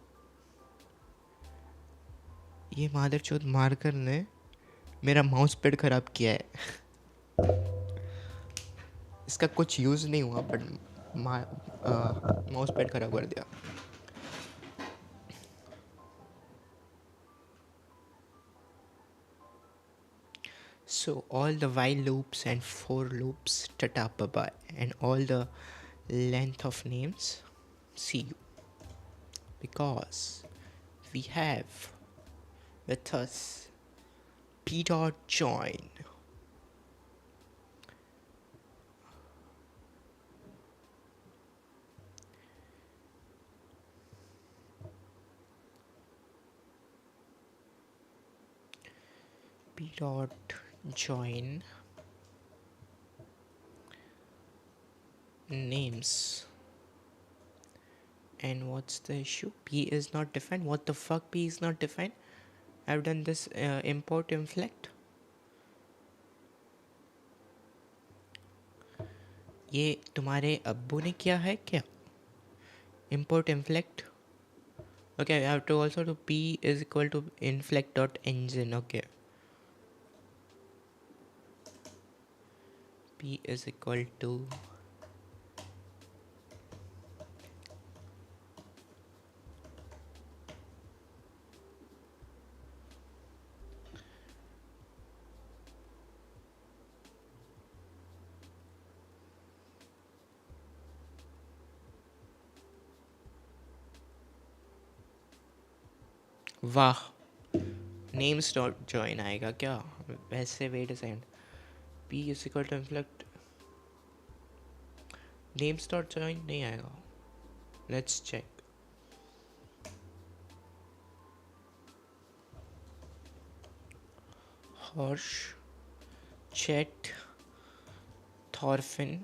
ये मादरचोद मार्कर ने मेरा माउस पैड ख़राब किया है. इसका कुछ यूज़ नहीं हुआ बट माउस पैड ख़राब कर दिया. So all the while loops and for loops, tata bye bye, and all the length of names, see you, because we have with us P dot join. P dot join names. And what's the issue? P is not defined. What the fuck? P is not defined. I've done this import inflect. ये तुम्हारे अब्बू ने किया है क्या? Import inflect. Okay, I have to also do P is equal to inflect dot engine. Okay. P is equal to वाह. Names dot join आएगा क्या वैसे? Wait a second. P is equal to inflect names dot join नहीं आएगा. Let's check. Horsh, Chet, Thorfinn,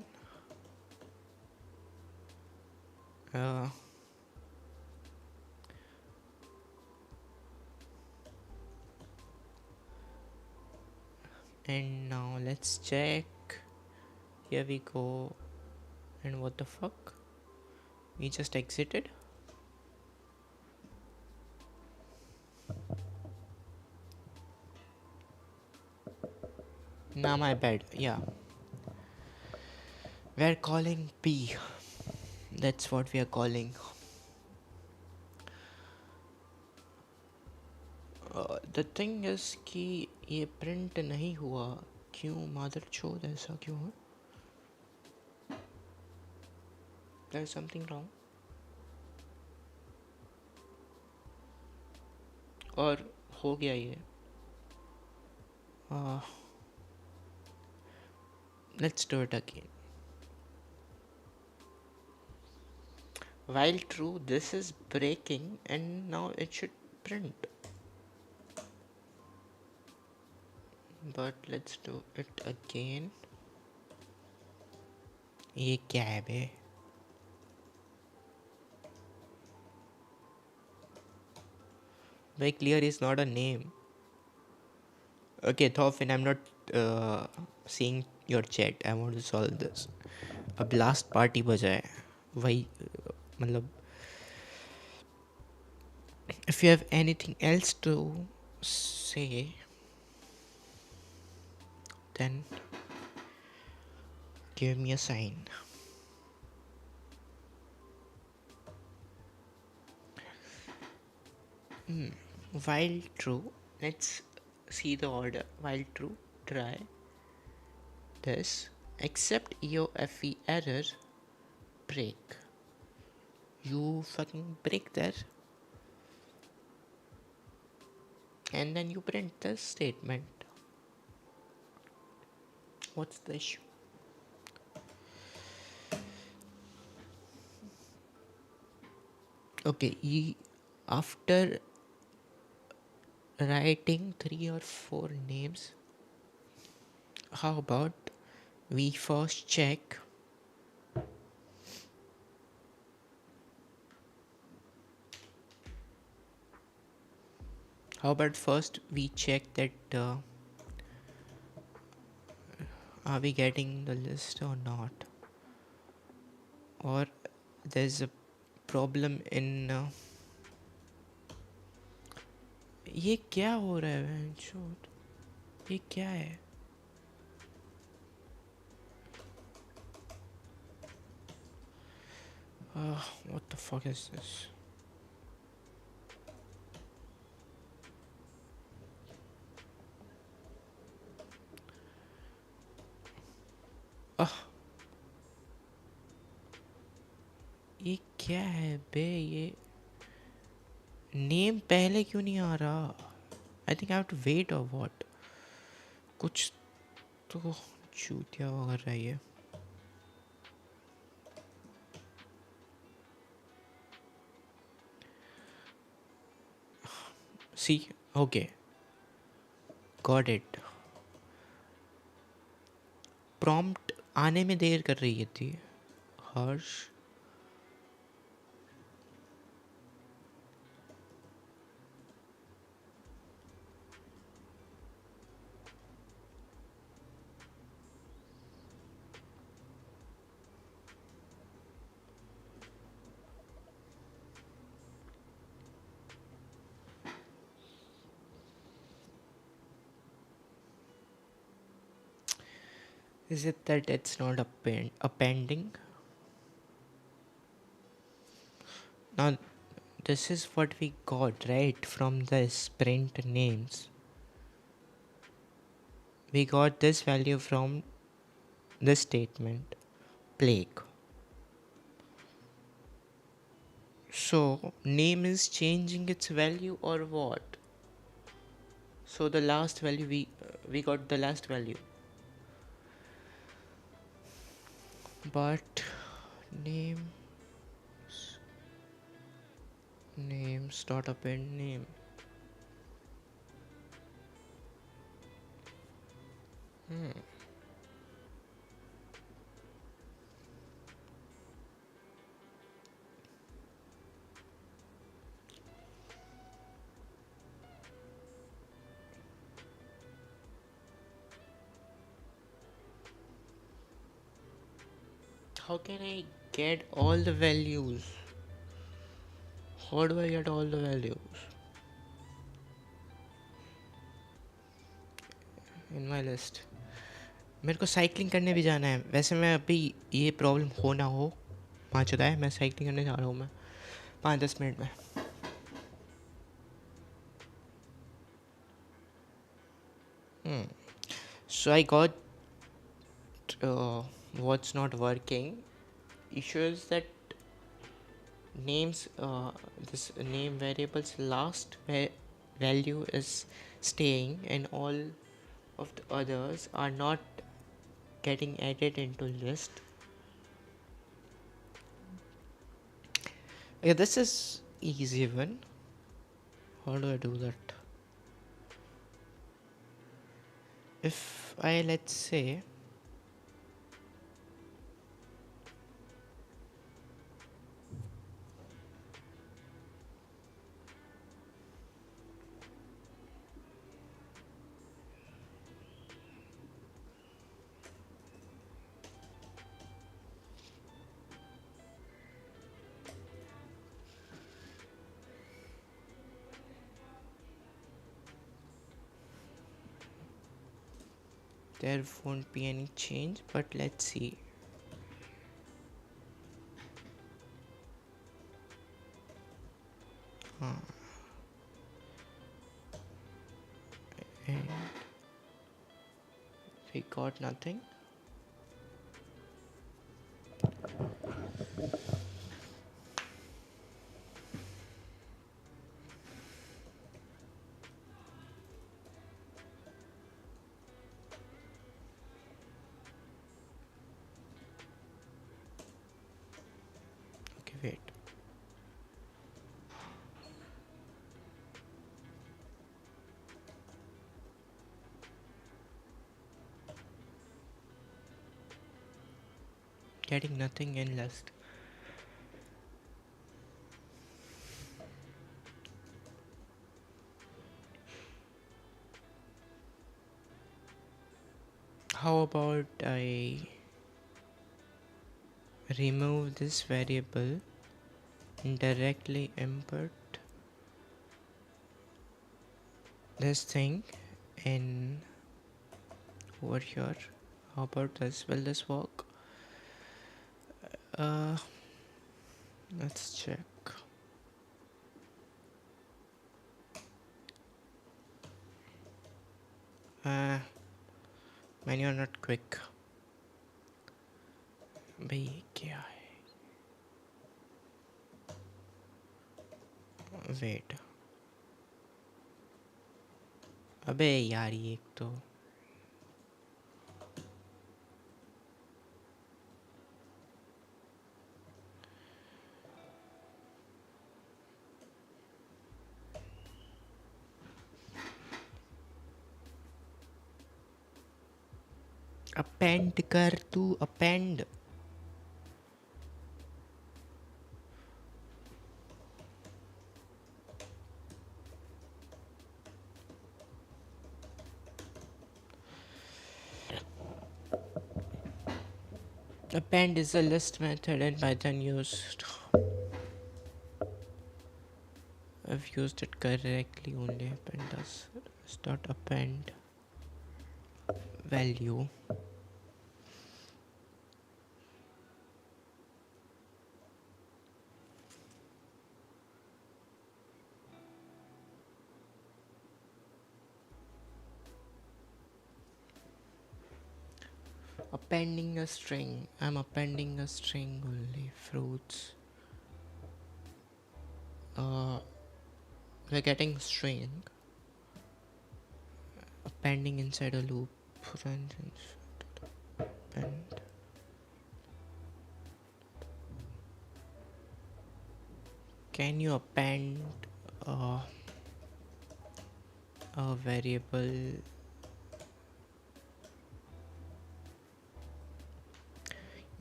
and now let's check. Here we go. And what the fuck? We just exited. Nah, my bad. Yeah. We're calling P. That's what we are calling. The thing is कि ये print नहीं हुआ. क्यों मादरचोद ऐसा क्यों है? There's something wrong. और हो गया ये. Let's do it again. While true, this is breaking and now it should print. But let's do it again. ये क्या है बे? Very clear is not a name. Okay, Thorfinn, I'm not seeing your chat. I want to solve this. अब last party बजाए वही मतलब. If you have anything else to say, then give me a sign. While true, let's see the order. While true, try this. Except EOFE error, break. You fucking break that. And then you print the statement. What's the issue? Okay, after writing 3 or 4 names, how about we first check? How about first we check that are we getting the list or not? Or there's a problem in ये क्या हो रहा है बहनचोद? ये क्या है? What the fuck is this? ये क्या है बे? ये नेम पहले क्यों नहीं आ रहा? I think I have to wait और व्हाट? कुछ तो चूतिया कर रहा है ये. See, okay, got it. Prompt आने में देर कर रही थी. हर्ष. Is it that it's not appending? Now, this is what we got right from this print names. We got this value from this statement, plague. So, name is changing its value or what? So the last value we got the last value. But names dot append name. How can I get all the values? How do I get all the values in my list? मेरे को cycling करने भी जाना है. वैसे मैं अभी ये प्रॉब्लम हो ना हो, 5 होता है, मैं साइकिलिंग करने जा रहा हूँ. मैं 5-10 मिनट में. So I got what's not working. Issue is that names, this name variable's last value is staying and all of the others are not getting added into list. Yeah, this is easy one. How do I do that? If I, let's say, there won't be any change, but let's see. And we got nothing. Okay, wait. getting nothing in list. How about I remove this variable and directly input this thing in over here? How about this? Will this work? Uh, let's check. Man, you're not quick. भाई क्या है? Wait. अबे यार ये एक तो append कर तू append append is a list method in Python used. I've used it correctly only. Append does start append value. Appending a string. I'm appending a string only. Fruits. We're getting string. Appending inside a loop. Runs inside append. Can you append a variable?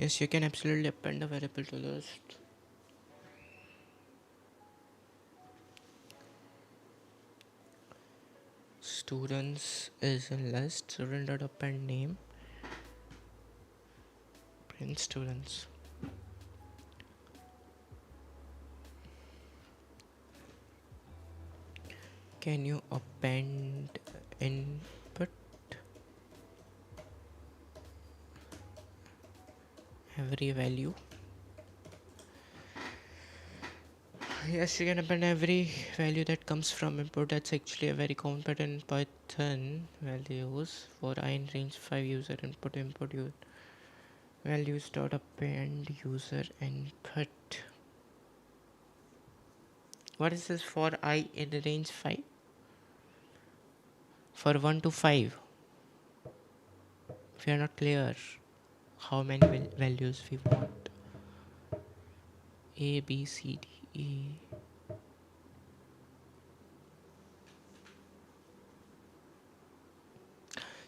Yes, you can absolutely append a variable to the list. Students is in list. Student dot append name. Print students. Can you append input every value? Yes, you can append every value that comes from input. That's actually a very common pattern in Python. Values for I in range 5 user input values dot append user input. What is this for I in range 5? For 1 to 5. We are not clear how many values we want. A, B, C, D, E.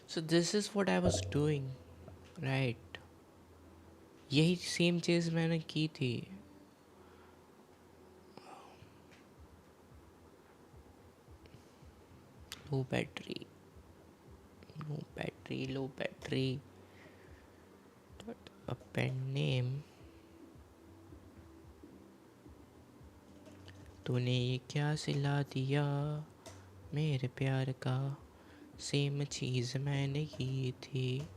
So this is what I was doing, right? यही same चीज़ मैंने की थी. Low battery. Dot append name. तूने ये क्या सिला दिया मेरे प्यार का? सेम चीज़ मैंने की थी.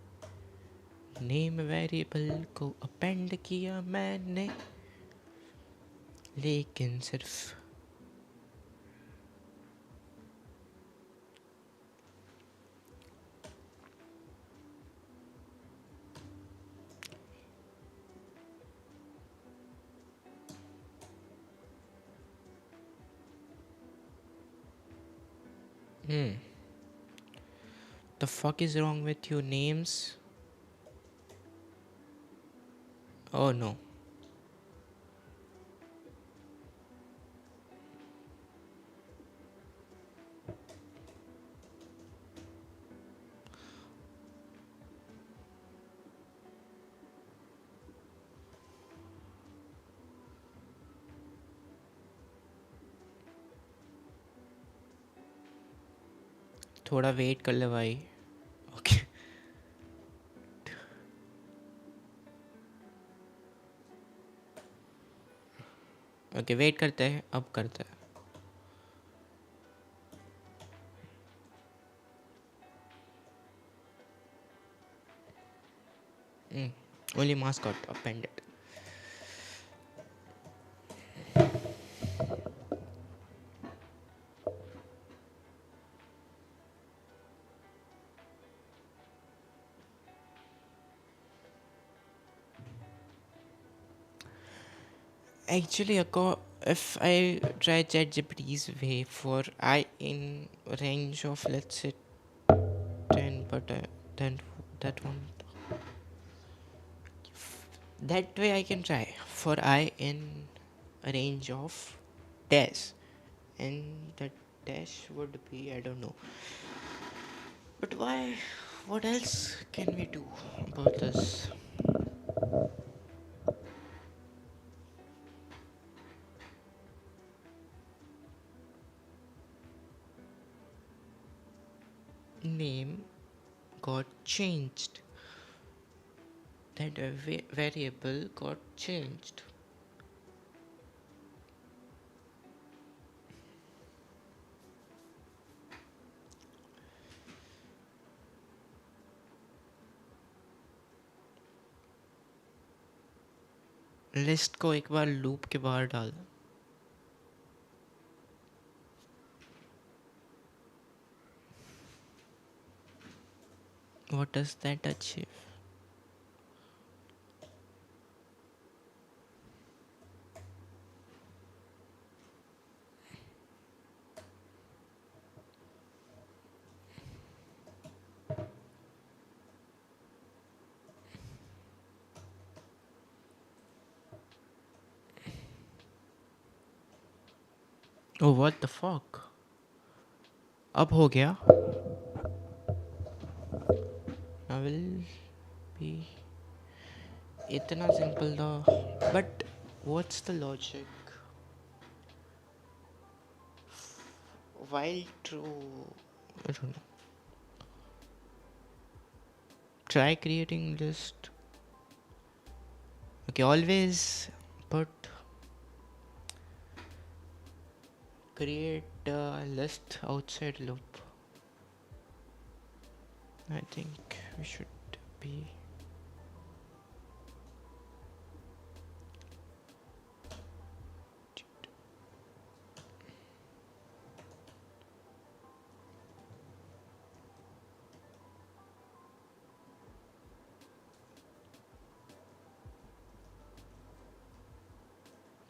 नेम वेरिएबल को अपेंड किया मैंने, लेकिन सिर्फ The fuck is wrong with you names? Oh no. थोड़ा वेट कर ले भाई. Okay. Okay, वेट करते हैं, अब करते हैं. Only mascot appended. Actually, if I try ChatGPT's way for I in range of, let's say, 10, but then that one, that way I can try for I in a range of dash, and that dash would be, I don't know. But why? What else can we do about this? Name got changed. That variable got changed. List को एक बार loop के बाहर डाल. What does that achieve? Oh, what the fuck? अब हो गया. Now will be इतना simple था. But what's the logic? While true, I don't know. Try creating list. Okay, always put create a list outside loop. I think we should be.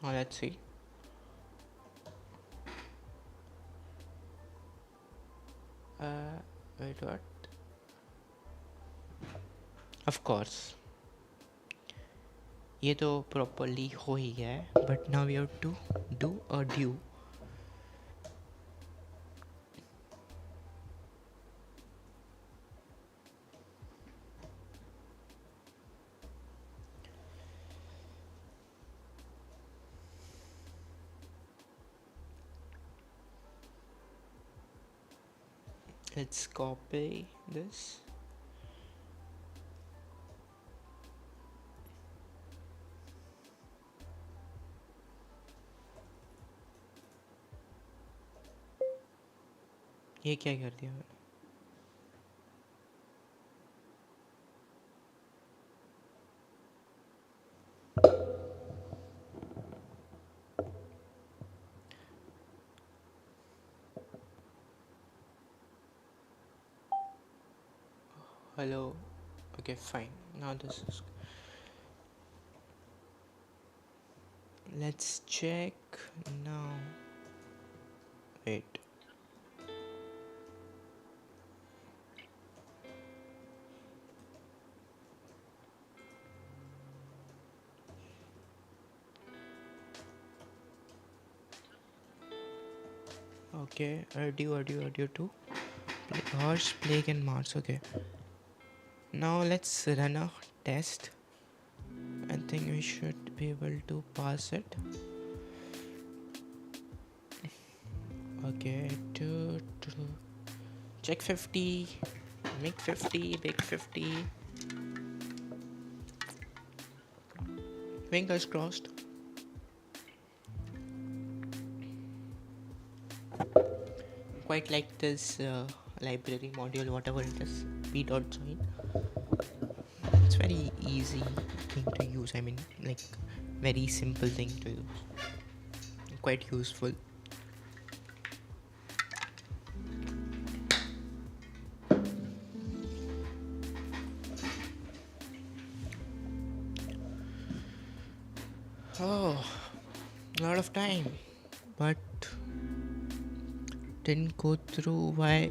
Now let's see. Wait, what? Of course. ये तो properly हो ही गया है. But now we have to do a do. Let's copy this. ये क्या कर दिया मैंने? Hello. Okay, fine. Now this is. Let's check now. Wait. Okay, audio 2. Horse, plague, and Mars. Okay. Now let's run a test. I think we should be able to pass it. Okay, check 50, make 50, big 50. Fingers crossed. Quite like this library module, whatever it is, p.join. It's very easy thing to use. I mean, like, very simple thing to use. Quite useful. Oh, a lot of time, but didn't go through. Why?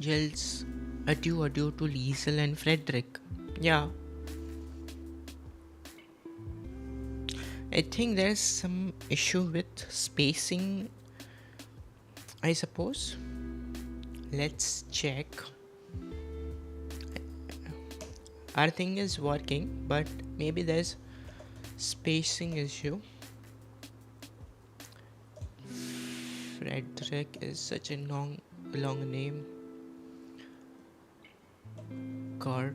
Yells adieu to Liesel and Frederick. Yeah, I think there's some issue with spacing, I suppose. Let's check. Our thing is working, but maybe there's spacing issue. Frederick is such a long name. Kurt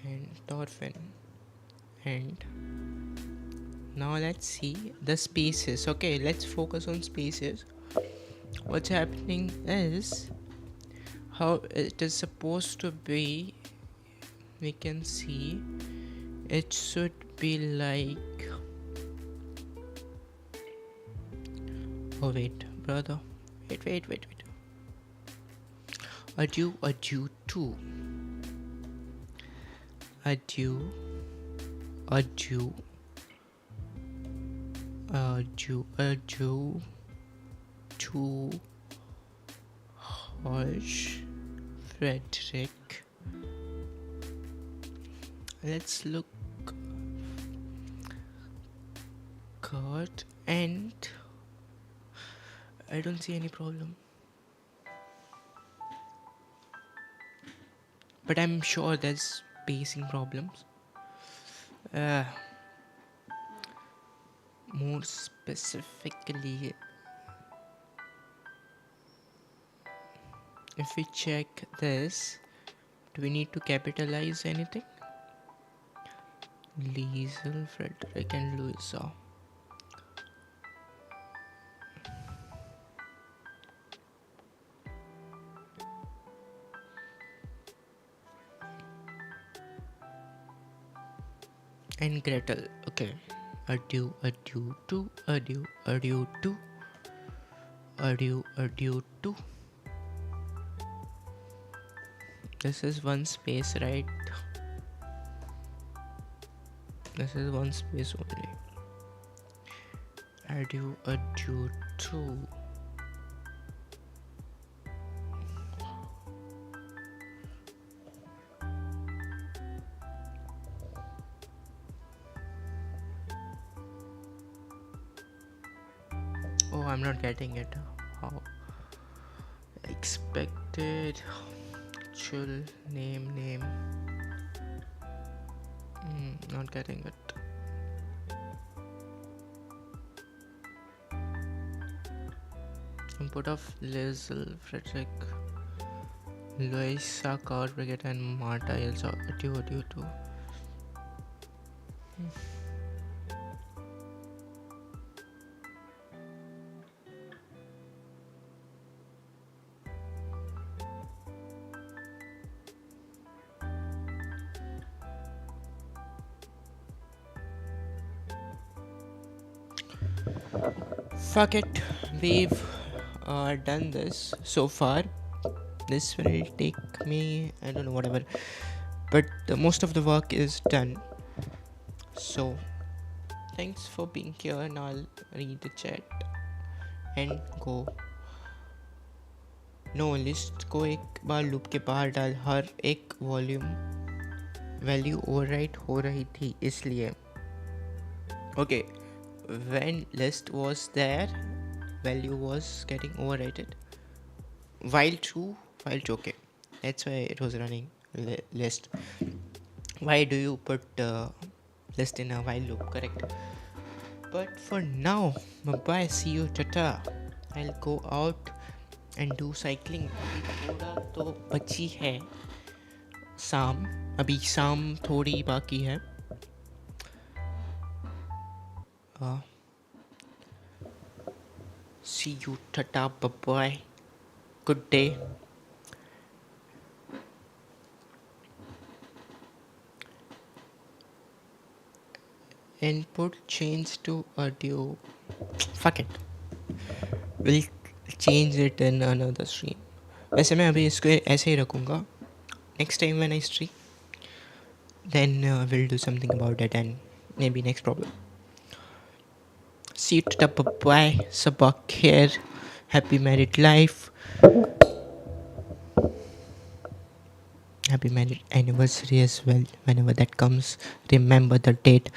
and Thorfinn. And now let's see the spaces. Okay, let's focus on spaces. What's happening is how it is supposed to be. We can see it should be like, oh wait, brother, wait. Adieu to. Adieu to Hush Frederick. Let's look Kurt, and I don't see any problem. But I'm sure there's spacing problems. More specifically, if we check this, do we need to capitalize anything? Liesel, Frederick and Louisa. And Gretel. Okay. Adieu to. This is one space, right? This is one space only. Adieu to. Oh, I'm not getting it. How expected. Actual name. Not getting it. Input of Liesel, Frederick, Louisa, Carl, Brigitte and Marta. Also adieu to. Fuck it, we've done this so far. This will take me, I don't know, whatever, but most of the work is done. So thanks for being here, and I'll read the chat and go. No list को एक बार loop के बाहर डाल, हर एक volume value overwrite हो रही थी इसलिए. Okay, when list was there, value was getting overrated. While true, okay, that's why it was running list. Why do you put list in a while loop? Correct. But for now, bye, see you, tata. I'll go out and do cycling. अभी थोड़ा तो बची है शाम. अभी शाम थोड़ी बाकी है. uh, See you, tata, bye bye. Good day. Input change to audio. Fuck it. We'll change it in another stream. वैसे मैं अभी इसको ऐसे ही रखूँगा. Next time when I stream, then we'll do something about it and maybe next problem. See you, tata, bye bye. Sabak here. Happy married life. Happy married anniversary as well. Whenever that comes, remember the date.